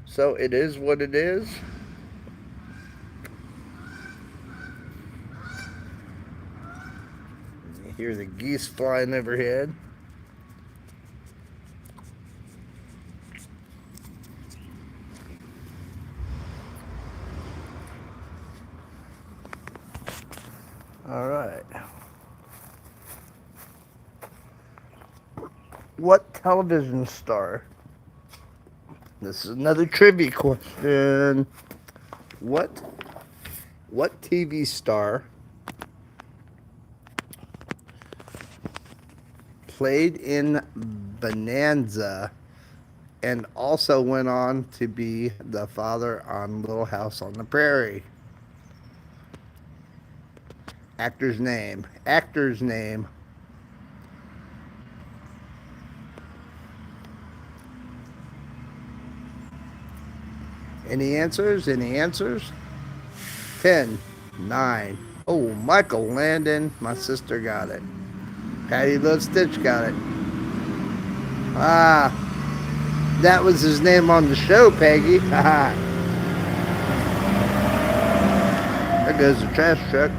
So it is what it is. You hear the geese flying overhead. All right. What television star? This is another trivia question. What TV star played in Bonanza and also went on to be the father on Little House on the Prairie? Actor's name. Actor's name. Any answers? Any answers? 10, 9. Oh, Michael Landon. My sister got it. Patty Love Stitch got it. Ah, that was his name on the show, Peggy. Haha. There goes the trash truck.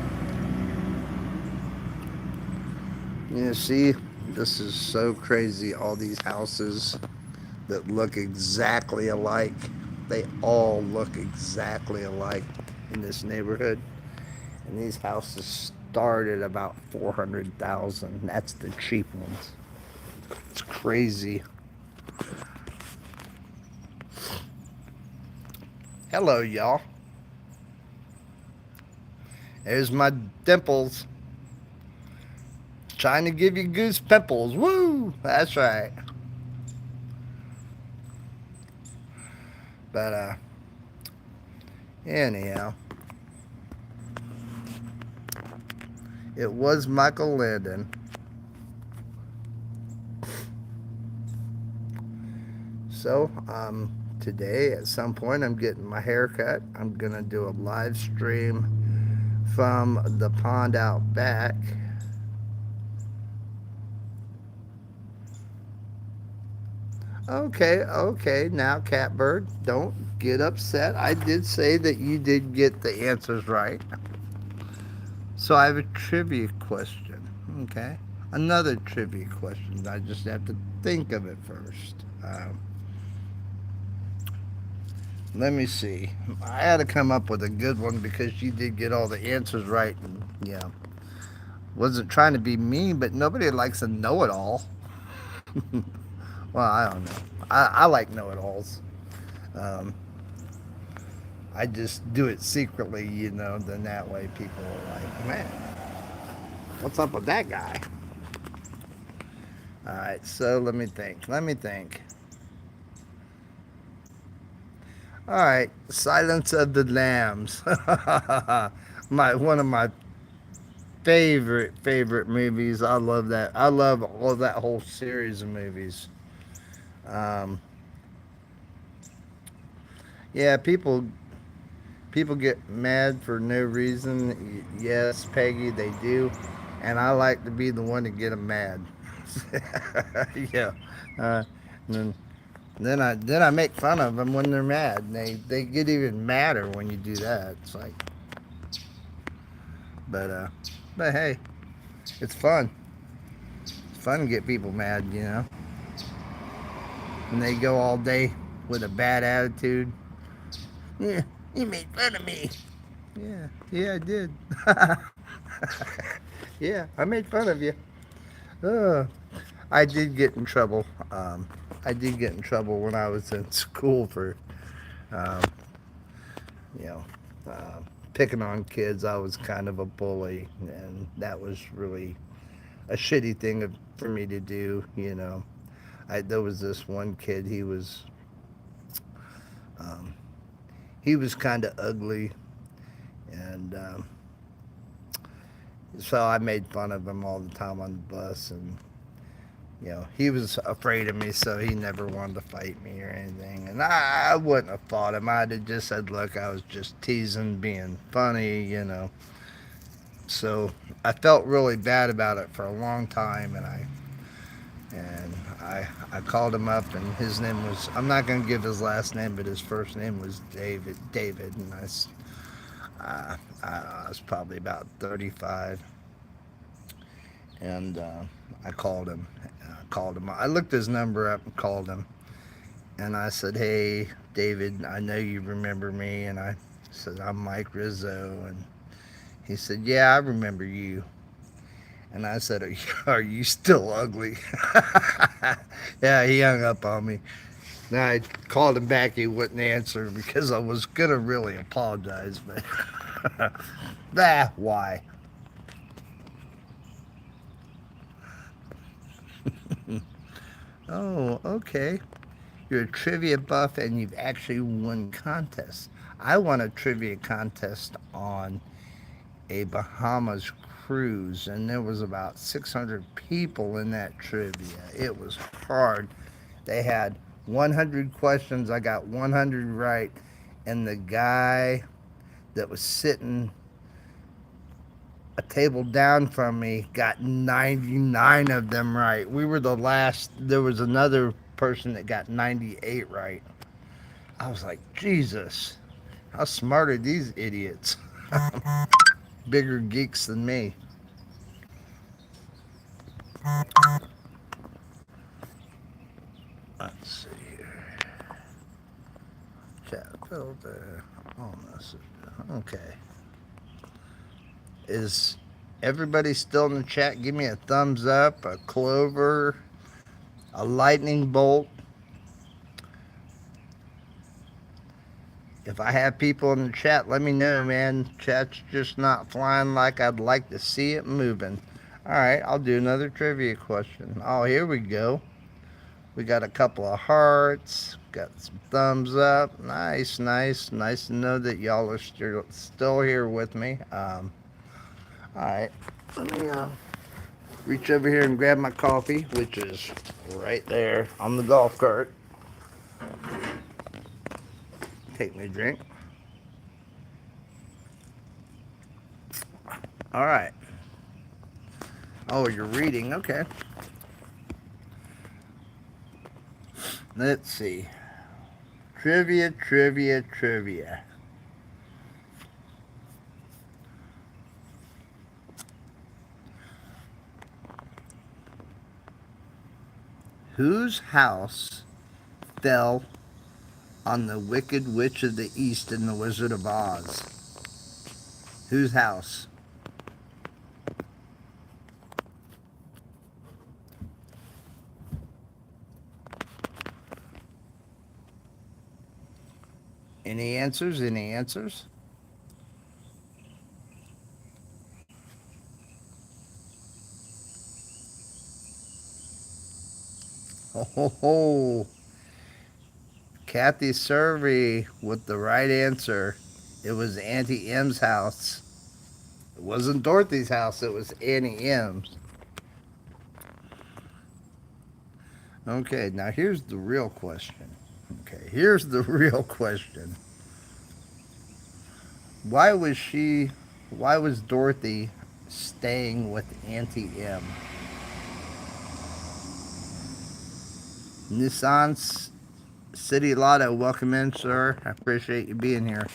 You see, this is so crazy. All these houses that look exactly alike. They all look exactly alike in this neighborhood. And these houses start at about $400,000. That's the cheap ones. It's crazy. Hello, y'all. There's my dimples. Trying to give you goose pimples. Woo! That's right. But, anyhow. It was Michael Landon. So, today at some point I'm getting my hair cut. I'm going to do a live stream from the pond out back. Okay, now Catbird, don't get upset. I did say that you did get the answers right. So I have a trivia question, okay? Another trivia question. I just have to think of it first. Let me see. I had to come up with a good one because you did get all the answers right. And, yeah. Wasn't trying to be mean, but nobody likes a know-it-all. Well, I don't know. I like know-it-alls. I just do it secretly, then that way people are like, man, what's up with that guy? All right, so let me think. All right, Silence of the Lambs. One of my favorite movies. I love that. I love all that whole series of movies. Yeah, people get mad for no reason. Yes, Peggy, they do, and I like to be the one to get them mad. Yeah. And then I make fun of them when they're mad. And they get even madder when you do that. It's like, but hey, it's fun. It's fun to get people mad, And they go all day with a bad attitude. Yeah, you made fun of me. Yeah, I did. Yeah, I made fun of you. I did get in trouble. I did get in trouble when I was in school for, um, you know, picking on kids. I was kind of a bully, and that was really a shitty thing for me to do. There was this one kid. He was kind of ugly, and So I made fun of him all the time on the bus, and you know, he was afraid of me, so he never wanted to fight me or anything. And I wouldn't have fought him. I'd have just said, look, I was just teasing, being funny, you know. So I felt really bad about it for a long time, and I called him up, and his name was, I'm not going to give his last name, but his first name was David, and I was probably about 35, and I called him. I looked his number up and called him, and I said, "Hey, David, I know you remember me." And I said, "I'm Mike Rizzo," and he said, "Yeah, I remember you." And I said, "Are you still ugly?" Yeah, he hung up on me. Now I called him back, he wouldn't answer because I was gonna really apologize, but why? Oh, okay. You're a trivia buff and you've actually won contests. I won a trivia contest on a Bahamas cruise, and there was about 600 people in that trivia. It was hard. They had 100 questions. I got 100 right, and the guy that was sitting a table down from me got 99 of them right. We were the last. There was another person that got 98 right. I was like, Jesus, how smart are these idiots? Bigger geeks than me. Let's see here. Chat filter. All message. Okay. Is everybody still in the chat? Give me a thumbs up, a clover, a lightning bolt. If I have people in the chat, let me know, man. Chat's just not flying like I'd like to see it moving. All right, I'll do another trivia question. Oh, here we go. We got a couple of hearts. Got some thumbs up. Nice, nice. Nice to know that y'all are still here with me. All right. Let me reach over here and grab my coffee, which is right there on the golf cart. Take me a drink. All right. Oh, you're reading. Okay. Let's see. Trivia, trivia, trivia. Whose house fell on the Wicked Witch of the East in The Wizard of Oz? Whose house? Any answers? Any answers? Ho ho ho. Kathy Survey with the right answer. It was Auntie M's house. It wasn't Dorothy's house, it was Auntie M's. Okay, now here's the real question. Okay, here's the real question. Why was Dorothy staying with Auntie M? Nissan City Lotto, welcome in, sir. I appreciate you being here.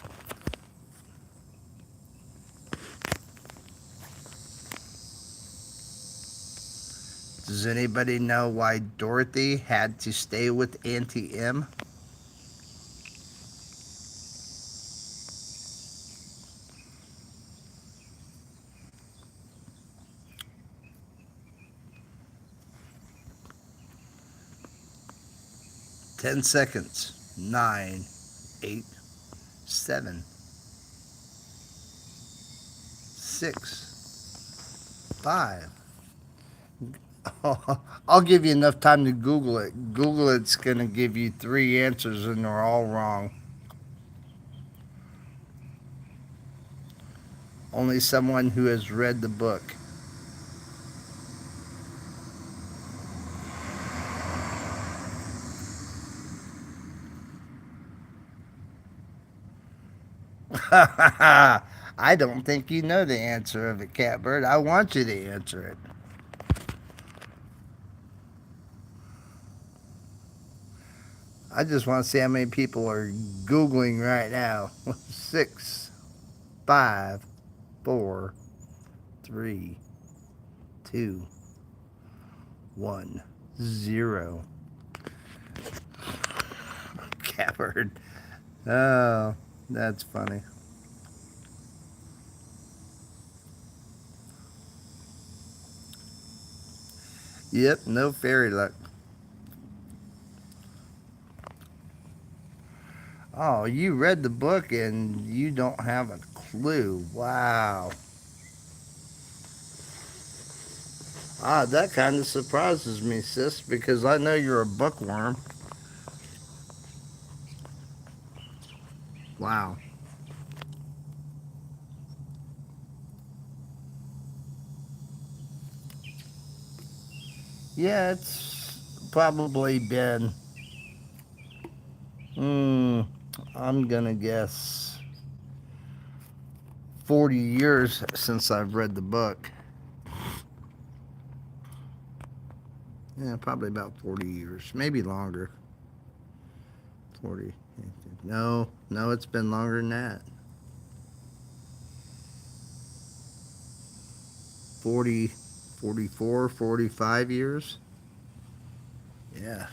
Does anybody know why Dorothy had to stay with Auntie M? Ten seconds. 9, 8, 7, 6, 5. I'll give you enough time to Google it. Google it's going to give you 3 answers and they're all wrong. Only someone who has read the book. I don't think you know the answer of it, Catbird. I want you to answer it. I just want to see how many people are Googling right now. 6, 5, 4, 3, 2, 1, 0. Catbird. Oh, that's funny. Yep, no fairy luck. Oh, you read the book and you don't have a clue. Wow. Ah, that kind of surprises me, sis, because I know you're a bookworm. Wow. Yeah, it's probably been, I'm gonna guess 40 years since I've read the book. Yeah, probably about 40 years, maybe longer. 40. No, it's been longer than that. 40, 44, 45 years. Yeah.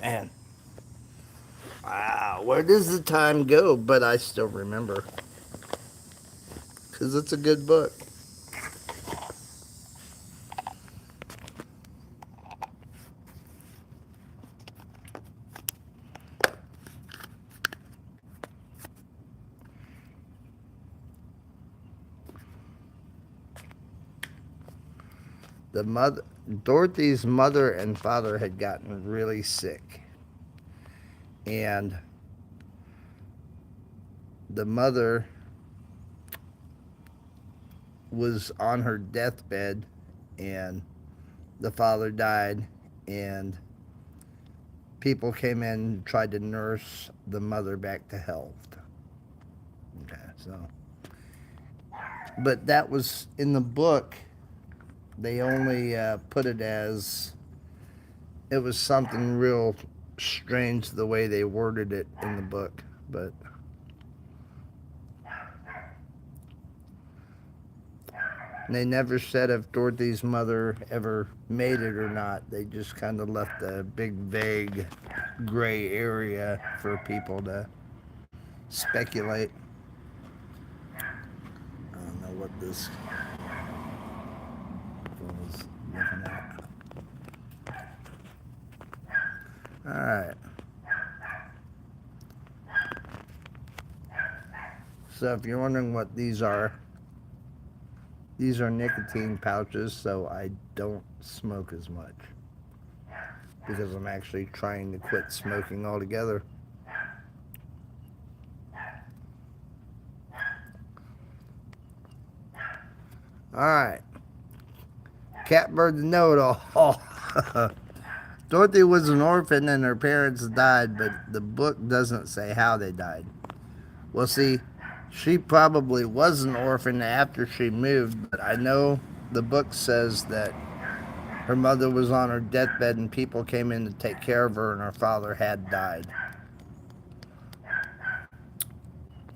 Man. Wow, where does the time go? But I still remember. Because it's a good book. Dorothy's mother and father had gotten really sick. And the mother was on her deathbed and the father died, and people came in and tried to nurse the mother back to health. Okay, so. But that was in the book. They only put it as it was something real strange the way they worded it in the book, but they never said if Dorothy's mother ever made it or not. They just kind of left a big vague gray area for people to speculate. I don't know what this was looking at. Alright. So if you're wondering what these are nicotine pouches, so I don't smoke as much. Because I'm actually trying to quit smoking altogether. Alright. Catbird the know-it-all. Dorothy was an orphan and her parents died, but the book doesn't say how they died. Well, see, she probably was an orphan after she moved, but I know the book says that her mother was on her deathbed and people came in to take care of her and her father had died.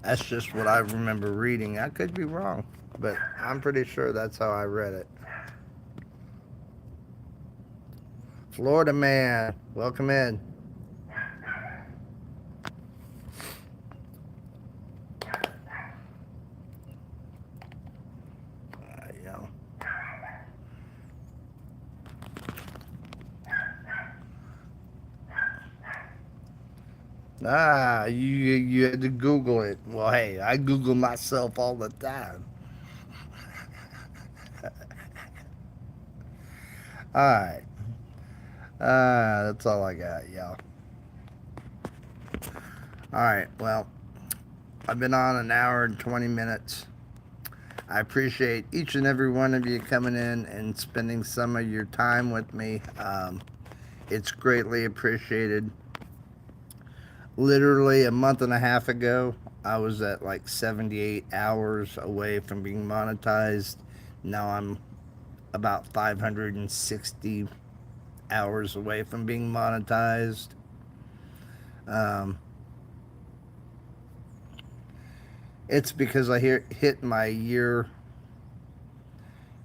That's just what I remember reading. I could be wrong, but I'm pretty sure that's how I read it. Florida man, welcome in. Ah, you had to Google it. Well, hey, I Google myself all the time. Alright. That's all I got, y'all. Alright, well, I've been on an hour and 20 minutes. I appreciate each and every one of you coming in and spending some of your time with me. It's greatly appreciated. Literally a month and a half ago, I was at like 78 hours away from being monetized. Now I'm about 560 hours away from being monetized. Um, it's because I hit my year.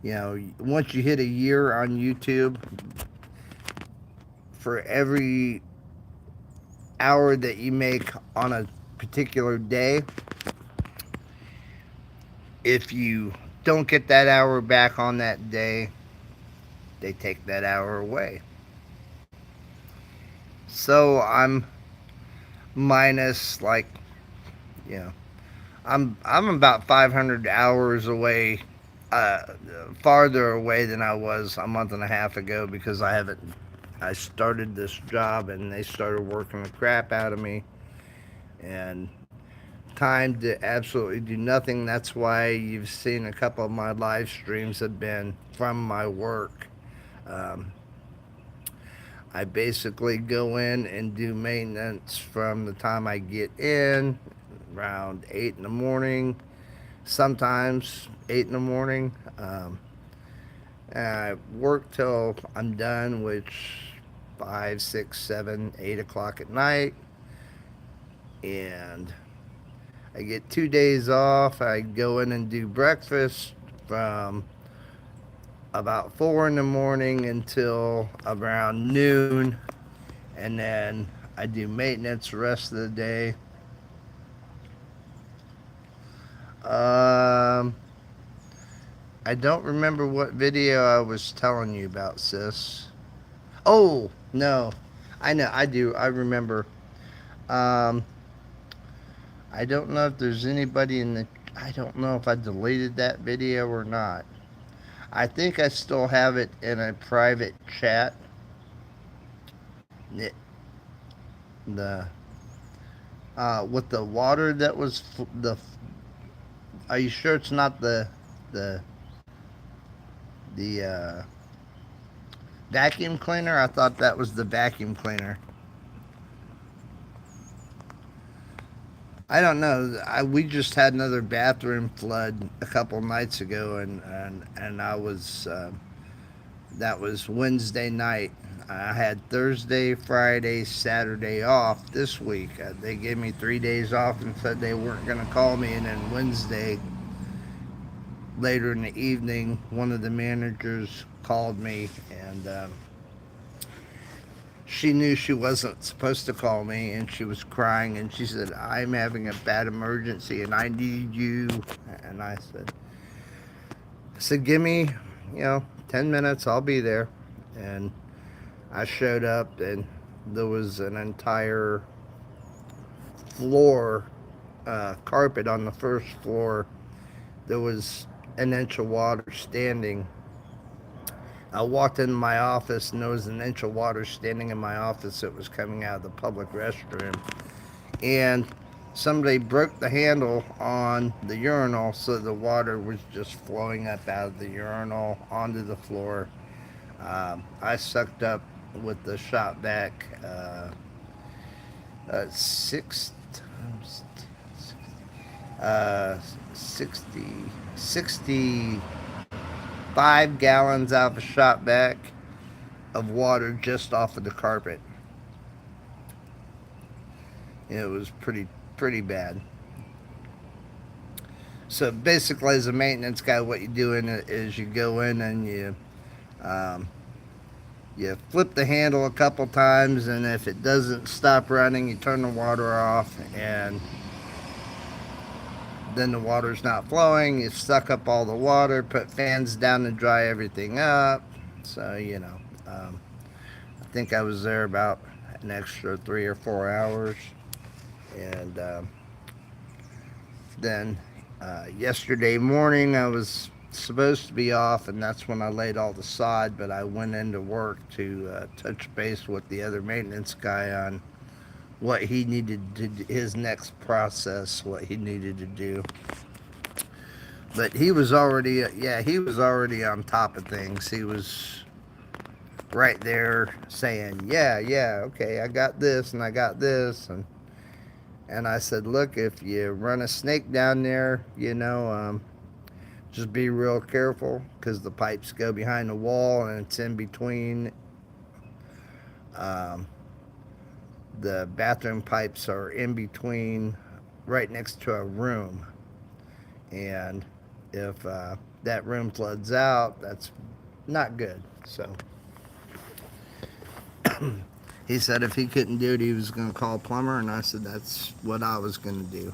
You know, once you hit a year on YouTube, for every hour that you make on a particular day, if you don't get that hour back on that day, they take that hour away. So I'm minus, like, you know, I'm about 500 hours away, farther away than I was a month and a half ago, because I started this job and they started working the crap out of me, and time to absolutely do nothing. That's why you've seen a couple of my live streams have been from my work. Um, I basically go in and do maintenance from the time I get in, around 8 in the morning, sometimes 8 in the morning. And I work till I'm done, which 5, 6, 7, 8 o'clock at night. And I get 2 days off. I go in and do breakfast from about 4 in the morning until around noon, and then I do maintenance the rest of the day. I don't remember what video I was telling you about, sis. Oh, no. I know, I do. I remember. I don't know if there's anybody in the... I don't know if I deleted that video or not. I think I still have it in a private chat. With the water that was are you sure it's not the vacuum cleaner? I thought that was the vacuum cleaner. I don't know. We just had another bathroom flood a couple nights ago, and I was that was Wednesday night. I had Thursday, Friday, Saturday off this week. They gave me 3 days off and said they weren't going to call me. And then Wednesday, later in the evening, one of the managers called me, and she knew she wasn't supposed to call me, and she was crying, and she said, "I'm having a bad emergency and I need you." And I said, "Give me, 10 minutes, I'll be there." And I showed up, and there was an entire floor, carpet on the first floor. There was an inch of water standing. I walked into my office, and there was an inch of water standing in my office that was coming out of the public restroom. And somebody broke the handle on the urinal, so the water was just flowing up out of the urinal onto the floor. I sucked up with the shop vac 65 gallons out of a shop vac of water just off of the carpet. It was pretty bad. So basically, as a maintenance guy, what you do is you go in and you flip the handle a couple times, and if it doesn't stop running, you turn the water off, and then the water's not flowing. You suck up all the water, put fans down to dry everything up. So, I think I was there about an extra 3 or 4 hours. And then yesterday morning, I was supposed to be off, and that's when I laid all the sod, but I went into work to touch base with the other maintenance guy on what he needed to do, his next process, what he needed to do. But he was already, yeah, he was already on top of things. He was right there saying, yeah, yeah, okay, I got this and I got this. And I said, look, if you run a snake down there, just be real careful because the pipes go behind the wall and it's in between. Um, the bathroom pipes are in between, right next to a room. And if that room floods out, that's not good. So he said if he couldn't do it, he was going to call a plumber. And I said that's what I was going to do.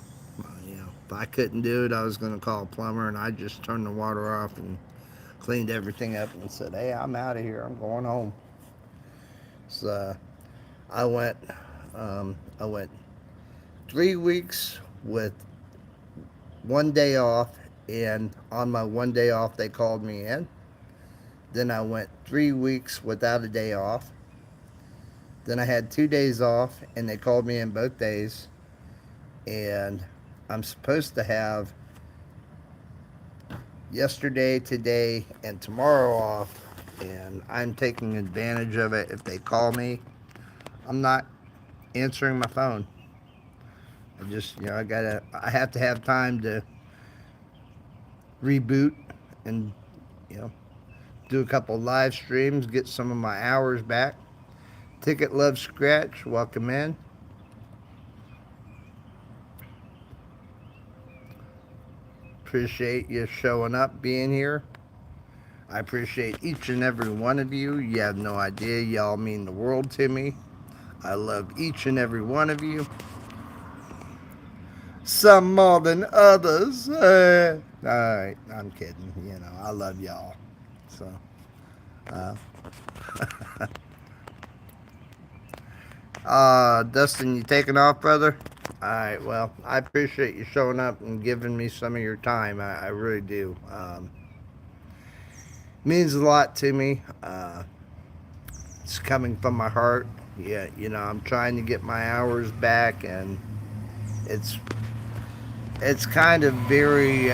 If I couldn't do it, I was going to call a plumber. And I just turned the water off and cleaned everything up and said, hey, I'm out of here. I'm going home. So I went 3 weeks with 1 day off, and on my 1 day off they called me in. Then I went 3 weeks without a day off. Then I had 2 days off and they called me in both days. And I'm supposed to have yesterday, today, and tomorrow off, and I'm taking advantage of it. If they call me, I'm not answering my phone. I just, I have to have time to reboot and, do a couple live streams, get some of my hours back. Ticket Love Scratch, welcome in. Appreciate you showing up, being here. I appreciate each and every one of you. You have no idea. Y'all mean the world to me. I love each and every one of you. Some more than others. Alright, I'm kidding. I love y'all. So, Dustin, you taking off, brother? Alright, well, I appreciate you showing up and giving me some of your time. I really do. Means a lot to me. It's coming from my heart. Yeah, I'm trying to get my hours back, and it's kind of very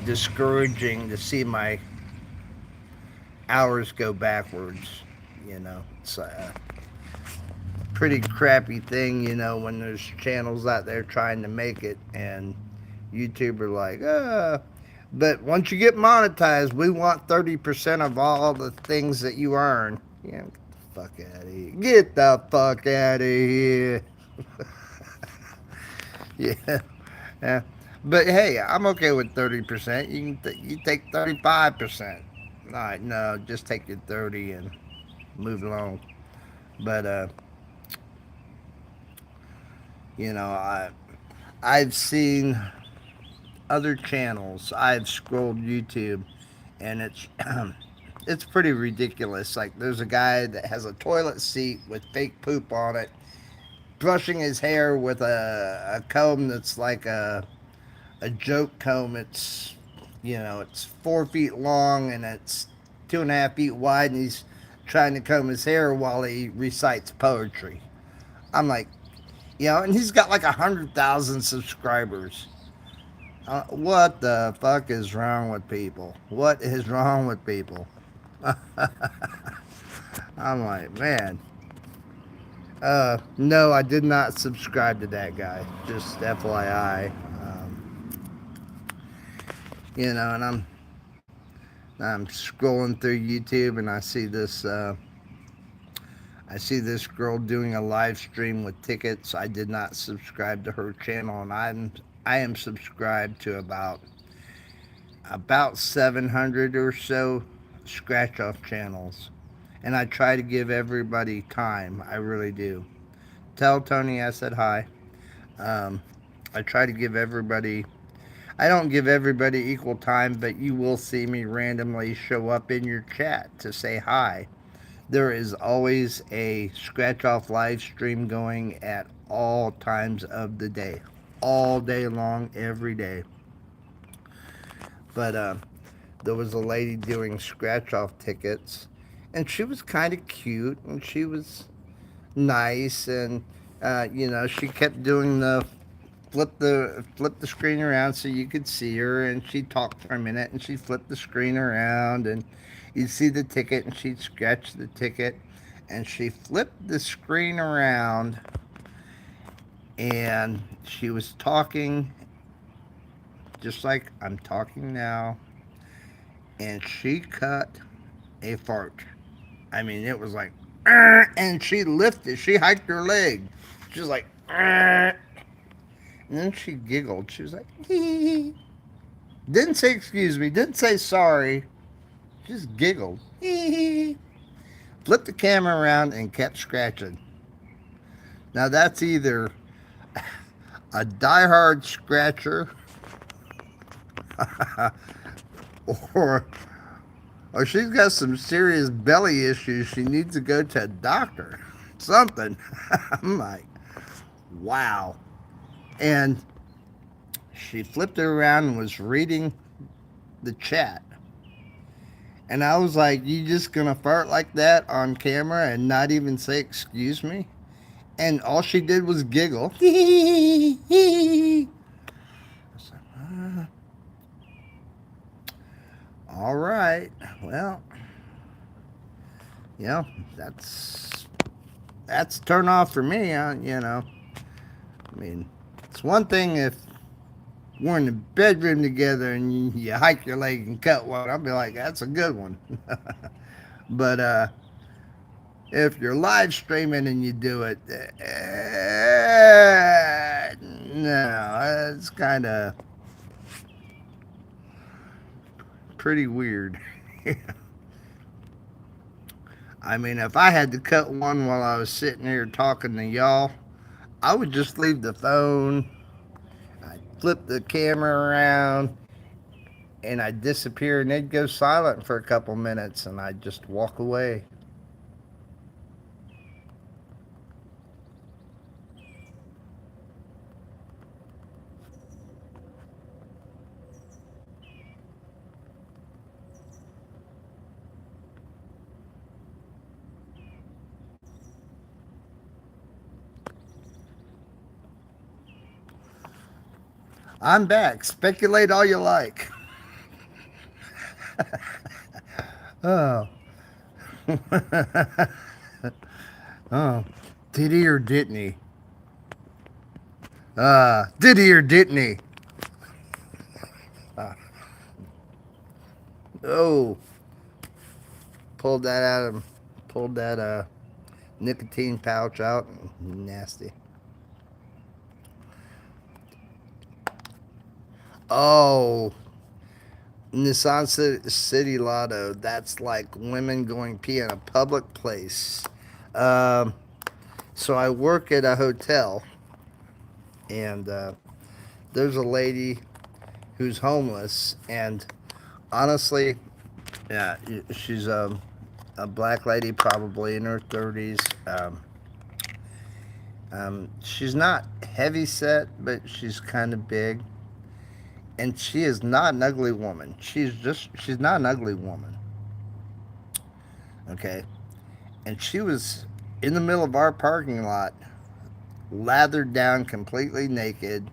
discouraging to see my hours go backwards. It's a pretty crappy thing, when there's channels out there trying to make it, and YouTube are like, but once you get monetized, we want 30% of all the things that you earn. Get the fuck out of here. Get the fuck out of here. Yeah. But hey, I'm okay with 30%. You take 35%. All right, no, just take your 30 and move along. But I've seen other channels. I've scrolled YouTube, and it's pretty ridiculous. Like, there's a guy that has a toilet seat with fake poop on it, brushing his hair with a comb that's like a joke comb. It's it's 4 feet long and it's 2.5 feet wide, and he's trying to comb his hair while he recites poetry. I'm like, and he's got like 100,000 subscribers. What the fuck is wrong with people? What is wrong with people? I'm like, man. No, I did not subscribe to that guy. Just FYI. And I'm scrolling through YouTube, and I see this girl doing a live stream with tickets. I did not subscribe to her channel, and I am subscribed to about 700 or so scratch off channels, and I try to give everybody time. I really do. Tell Tony I said hi. I try to give everybody. I don't give everybody equal time, but you will see me randomly show up in your chat to say hi. There is always a scratch off live stream going at all times of the day, all day long, every day. But there was a lady doing scratch off tickets, and she was kind of cute, and she was nice, and she kept doing the flipped the screen around so you could see her, and she'd talk for a minute, and she'd flip the screen around, and you'd see the ticket, and she'd scratch the ticket, and she flipped the screen around, and she was talking just like I'm talking now, and she cut a fart. I mean, it was like, and she hiked her leg. She was like, and then she giggled. She was like, hee. Didn't say excuse me, didn't say sorry, just giggled. Hee. Flipped the camera around and kept scratching. Now that's either a diehard scratcher or she's got some serious belly issues. She needs to go to a doctor. Something. I'm like, wow. And she flipped it around and was reading the chat. And I was like, you just gonna fart like that on camera and not even say excuse me? And all she did was giggle. I was like, all right, well, you know, that's a turn off for me, you know. I mean, it's one thing if we're in the bedroom together and you hike your leg and cut one, I'll be like, that's a good one. But if you're live streaming and you do it, no, it's kind of pretty weird. I mean, if I had to cut one while I was sitting here talking to y'all, I would just leave the phone, I'd flip the camera around, and I'd disappear, and they'd go silent for a couple minutes, and I'd just walk away. I'm back. Speculate all you like. Oh. Oh. Did he or didn't he? Did he or didn't he? Oh. Pulled that nicotine pouch out. Nasty. Oh. Nissan City Lotto. That's like women going pee in a public place. So I work at a hotel, and there's a lady who's homeless, and honestly, yeah, she's a black lady, probably in her 30s. She's not heavy set, but she's kind of big. And she is not an ugly woman. She's not an ugly woman. Okay? And she was in the middle of our parking lot, lathered down completely naked,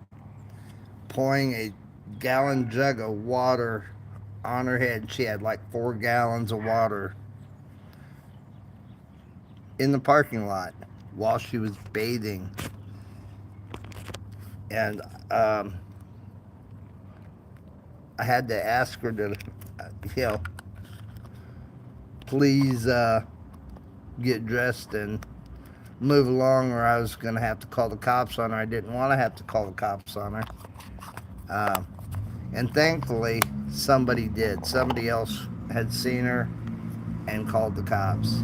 pouring a gallon jug of water on her head. She had like 4 gallons of water in the parking lot while she was bathing. And I had to ask her to, please get dressed and move along, or I was going to have to call the cops on her. I didn't want to have to call the cops on her. And thankfully, somebody did. Somebody else had seen her and called the cops.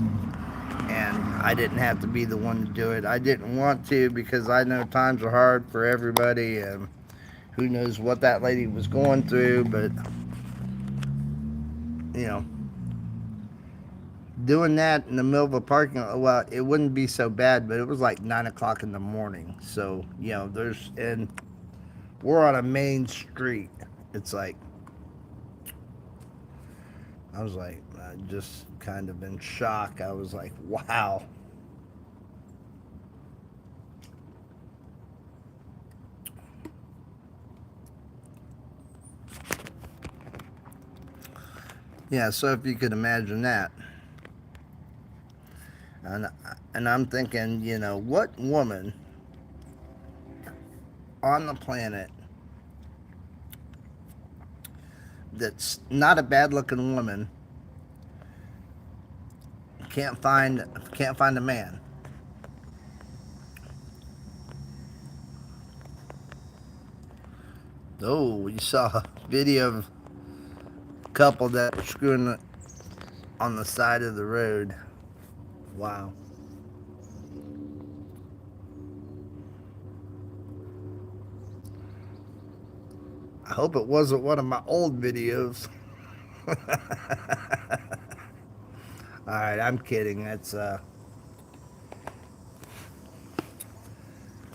And I didn't have to be the one to do it. I didn't want to, because I know times are hard for everybody, and who knows what that lady was going through, but, doing that in the middle of a parking lot, well, it wouldn't be so bad, but it was like 9 o'clock in the morning. So, and we're on a main street. It's like, I was like, just kind of in shock. I was like, wow. Yeah, so if you could imagine that. And, and I'm thinking, you know, what woman on the planet that's not a bad looking woman can't find a man? Oh, you saw a video of a couple that were screwing on the side of the road. Wow. I hope it wasn't one of my old videos. Alright, I'm kidding. That's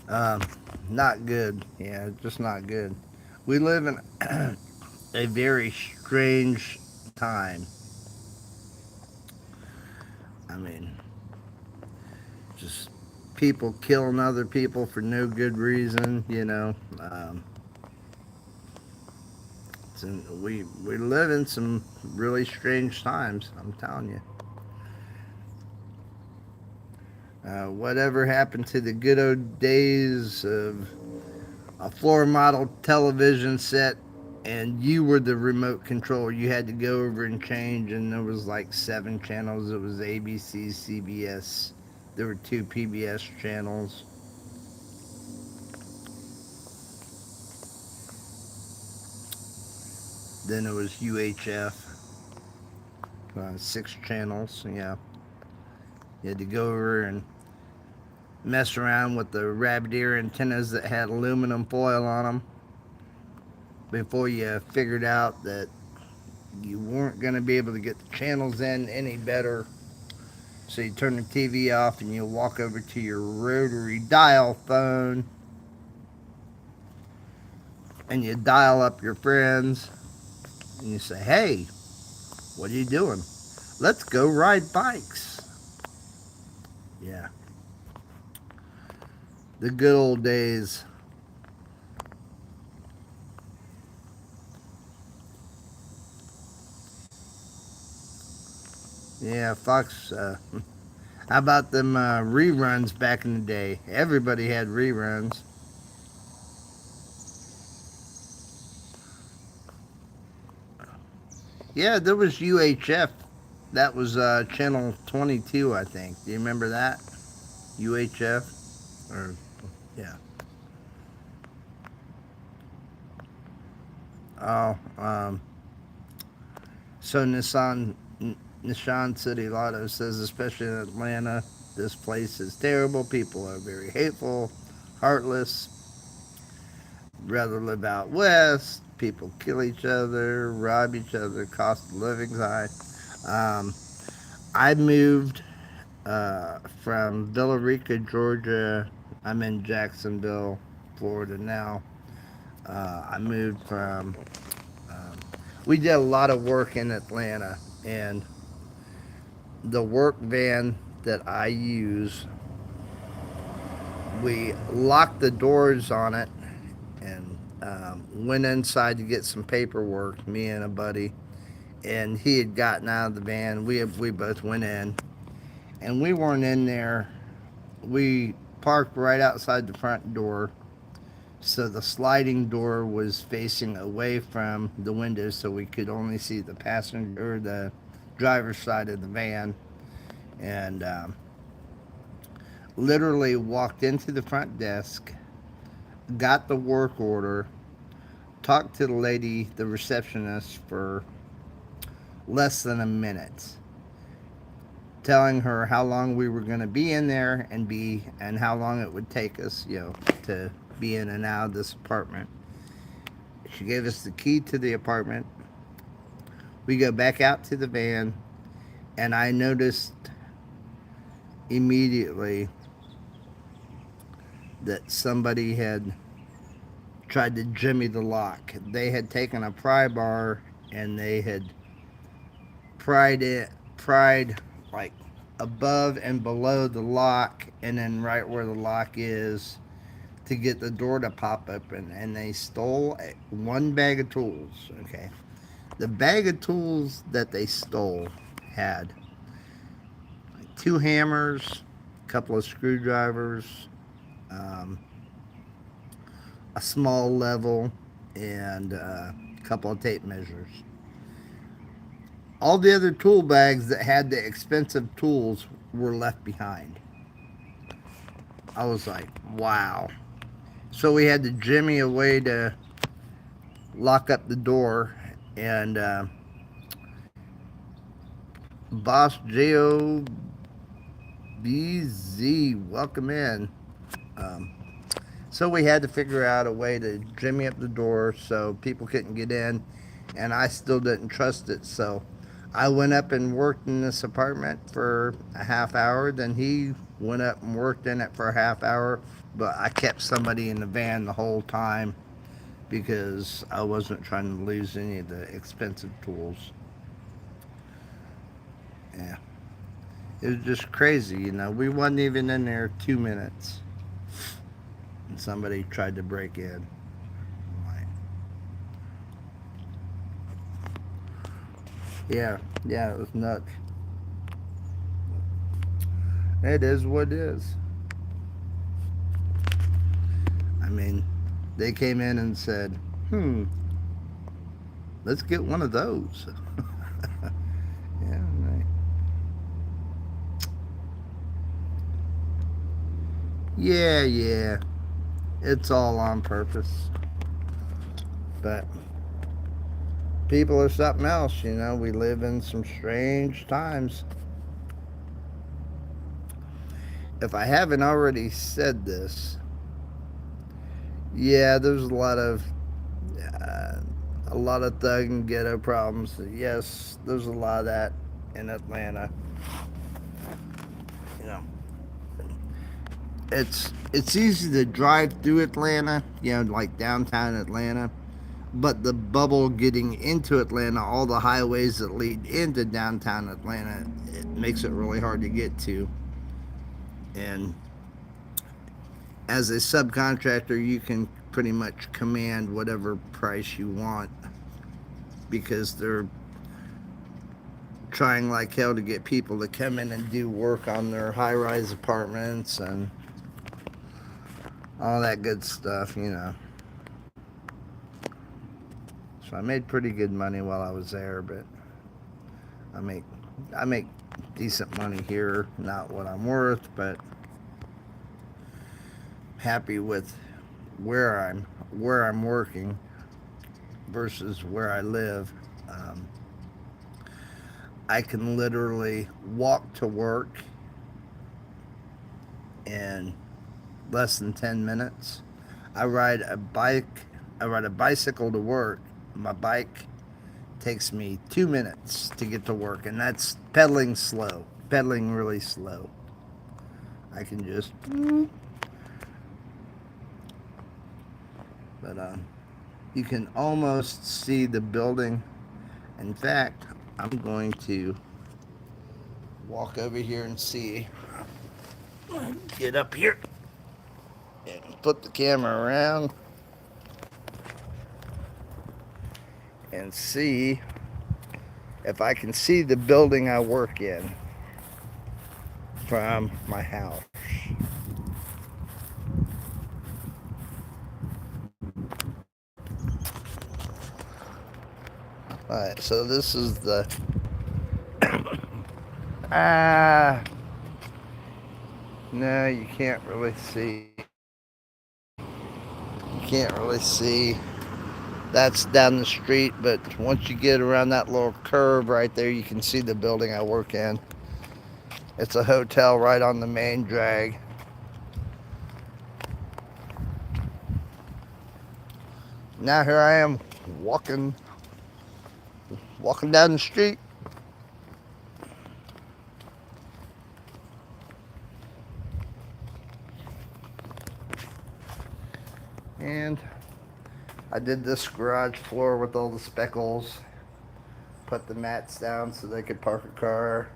um not good. Yeah, just not good. We live in a very strange time. I mean, just people killing other people for no good reason, you know. We live in some really strange times, I'm telling you. Whatever happened to the good old days of a floor model television set and you were the remote control? You had to go over and change, and there was like 7 channels. It was ABC, CBS. There were 2 PBS channels. Then it was UHF, 6 channels. Yeah, you had to go over and mess around with the rabbit ear antennas that had aluminum foil on them before you figured out that you weren't going to be able to get the channels in any better. So you turn the TV off and you walk over to your rotary dial phone and you dial up your friends and you say, hey, what are you doing? Let's go ride bikes. Yeah. The good old days. Yeah, Fox. How about them reruns back in the day? Everybody had reruns. Yeah, there was UHF. That was channel 22, I think. Do you remember that? UHF? Or, yeah. Oh, so Nishan City Lotto says, especially in Atlanta, this place is terrible. People are very hateful, heartless, rather live out west. People kill each other, rob each other, cost of living's high. Um, I moved from Villa Rica, Georgia. I'm in Jacksonville, Florida now. I moved from. We did a lot of work in Atlanta, and the work van that I use, we locked the doors on it and went inside to get some paperwork, me and a buddy. And he had gotten out of the van. We both went in, and we weren't in there. We parked right outside the front door, so the sliding door was facing away from the window, so we could only see the passenger or the driver's side of the van. And literally walked into the front desk, got the work order, talked to the lady, the receptionist, for less than a minute, telling her how long we were going to be in there and how long it would take us, you know, to be in and out of this apartment. She gave us the key to the apartment. We go back out to the van, and I noticed immediately that somebody had tried to jimmy the lock. They had taken a pry bar and they had pried like above and below the lock, and then right where the lock is, to get the door to pop open. And they stole 1 bag of tools. Okay, The bag of tools that they stole had like 2 hammers, a couple of screwdrivers, um, a small level, and a couple of tape measures. All the other tool bags that had the expensive tools were left behind. I was like, wow. So we had to jimmy a way to lock up the door, and Boss JOBZ, welcome in. Um, so we had to figure out a way to jimmy up the door so people couldn't get in, and I still didn't trust it. So I went up and worked in this apartment for a half hour. Then he went up and worked in it for a half hour, but I kept somebody in the van the whole time because I wasn't trying to lose any of the expensive tools. Yeah. It was just crazy, you know. We wasn't even in there 2 minutes. And somebody tried to break in. Like, yeah, it was nuts. It is what it is. I mean, they came in and said, let's get one of those. Yeah, right. Yeah. It's all on purpose. But people are something else, you know. We live in some strange times. If I haven't already said this, yeah, there's uh, a lot of thug and ghetto problems. Yes, there's a lot of that in Atlanta. You know, it's easy to drive through Atlanta, you know, like downtown Atlanta, but the bubble getting into Atlanta, all the highways that lead into downtown Atlanta, it makes it really hard to get to. And as a subcontractor, you can pretty much command whatever price you want because they're trying like hell to get people to come in and do work on their high-rise apartments and all that good stuff, you know. So I made pretty good money while I was there, but I make decent money here, not what I'm worth, but happy with where I'm working versus where I live. I can literally walk to work in less than 10 minutes. I ride a bicycle to work. My bike takes me 2 minutes to get to work, and that's pedaling really slow. I can just, but you can almost see the building. In fact, I'm going to walk over here and see. Get up here and put the camera around and see if I can see the building I work in from my house. Alright, so this is the no, you can't really see. You can't really see. That's down the street, but once you get around that little curve right there, you can see the building I work in. It's a hotel right on the main drag. Now here I am walking down the street. And I did this garage floor with all the speckles. Put the mats down so they could park a car.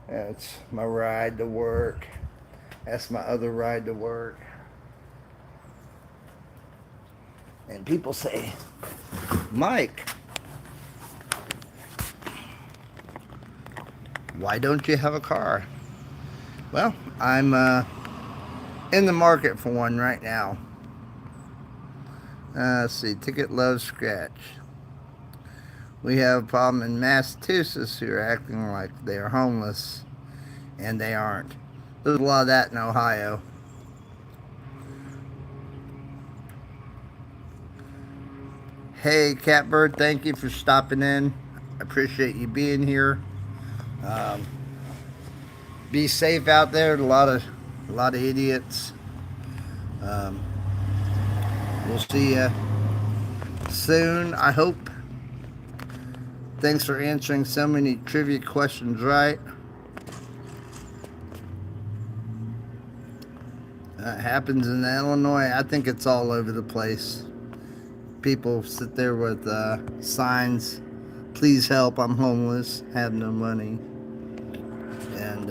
That's my ride to work. That's my other ride to work. And people say, Mike, why don't you have a car? Well, I'm in the market for one right now. Let's see, Ticket Love Scratch. We have a problem in Massachusetts who are acting like they are homeless, and they aren't. There's a lot of that in Ohio. Hey, Catbird, thank you for stopping in. I appreciate you being here. Be safe out there. A lot of idiots. We'll see you soon, I hope. Thanks for answering so many trivia questions right. Happens in Illinois. I think it's all over the place. People sit there with signs, please help, I'm homeless, have no money. And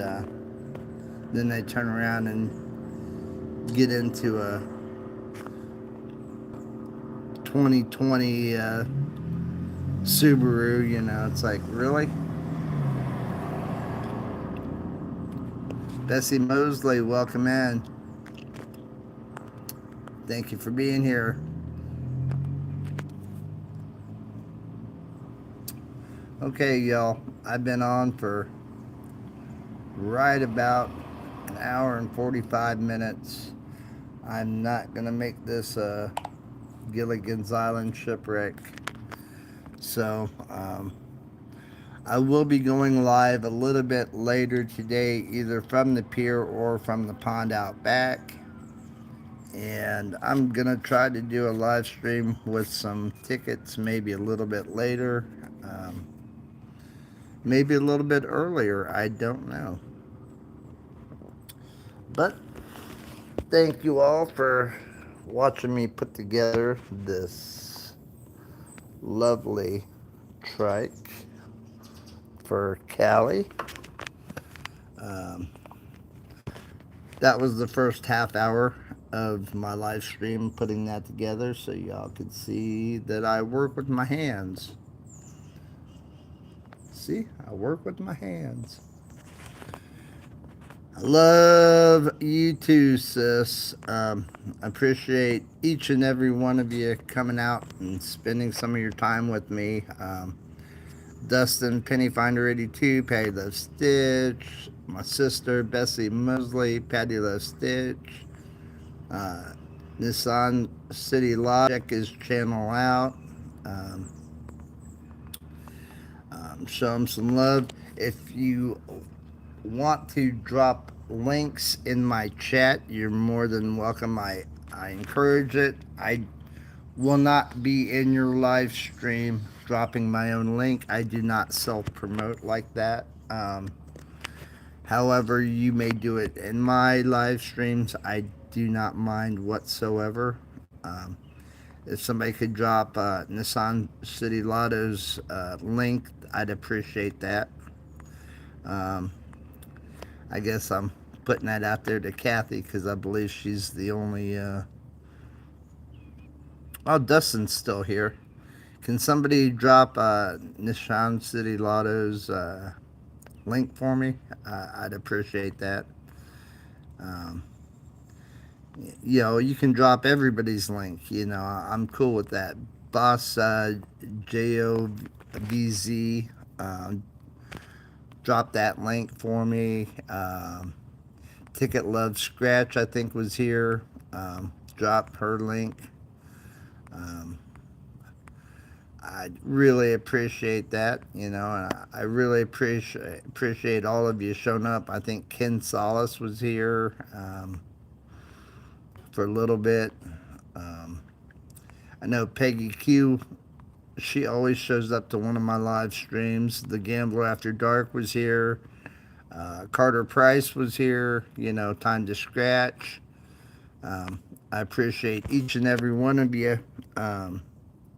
then they turn around and get into a 2020 Subaru, you know. It's like, really? Bessie Mosley, welcome in. Thank you for being here. Okay, y'all, I've been on for right about an hour and 45 minutes. I'm not gonna make this a Gilligan's Island shipwreck. So, I will be going live a little bit later today, either from the pier or from the pond out back. And I'm gonna try to do a live stream with some tickets maybe a little bit later. Maybe a little bit earlier, I don't know. But thank you all for watching me put together this lovely trike for Callie. That was the first half hour of my live stream, putting that together so y'all could see that I work with my hands. See, I work with my hands. I love you too, sis. I appreciate each and every one of you coming out and spending some of your time with me. Dustin, Pennyfinder82, Patty Love Stitch, my sister, Bessie Mosley, Patty Love Stitch, Nissan City Law, check his channel out. Show him some love. If you want to drop links in my chat, you're more than welcome. I encourage it. I will not be in your live stream dropping my own link. I do not self-promote like that. However, you may do it in my live streams. I do not mind whatsoever. If somebody could drop Nissan City Lotto's link, I'd appreciate that. I guess I'm putting that out there to Kathy because I believe she's the only... Oh, Dustin's still here. Can somebody drop Nissan City Lotto's link for me? I'd appreciate that. You know, you can drop everybody's link. You know, I'm cool with that. Boss JOVZ, drop that link for me. Ticket Love Scratch, I think, was here. Drop her link. I really appreciate that, you know, and I really appreciate all of you showing up. I think Ken Solis was here for a little bit. I know Peggy Q, she always shows up to one of my live streams. The Gambler After Dark was here. Carter Price was here, you know, Time to Scratch. I appreciate each and every one of you.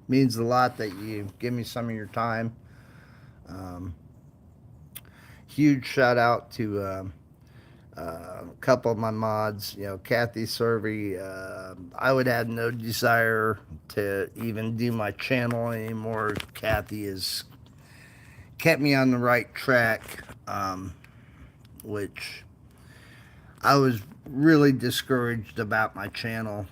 Means a lot that you give me some of your time. Huge shout out to a couple of my mods, you know, Kathy Servey. I would have no desire to even do my channel anymore. Kathy has kept me on the right track. which I was really discouraged about my channel,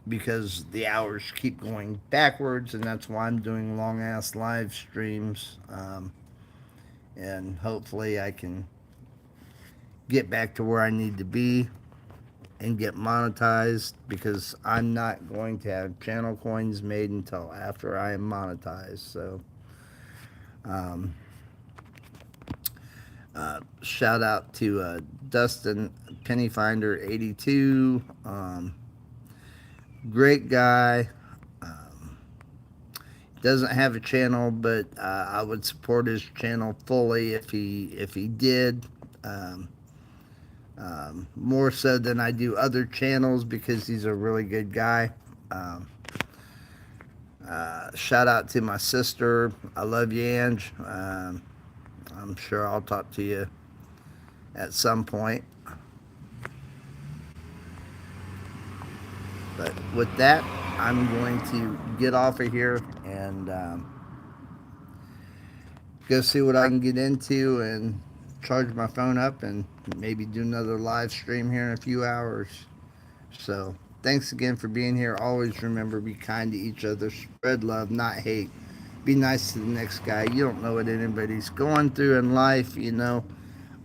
because the hours keep going backwards, and that's why I'm doing long ass live streams. And hopefully I can get back to where I need to be and get monetized, because I'm not going to have channel coins made until after I am monetized. So shout out to Dustin Pennyfinder 82. Great guy. Doesn't have a channel, but I would support his channel fully if he did. More so than I do other channels, because he's a really good guy. Shout out to my sister. I love you, Ange. I'm sure I'll talk to you at some point. But with that, I'm going to get off of here and go see what I can get into and charge my phone up and maybe do another live stream here in a few hours. So thanks again for being here. Always remember, be kind to each other, spread love, not hate. Be nice to the next guy. You don't know what anybody's going through in life. You know,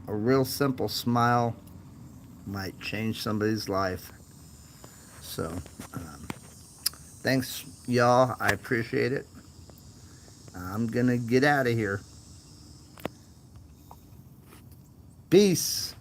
a real simple smile might change somebody's life. So thanks, y'all. I appreciate it. I'm gonna get out of here. Peace.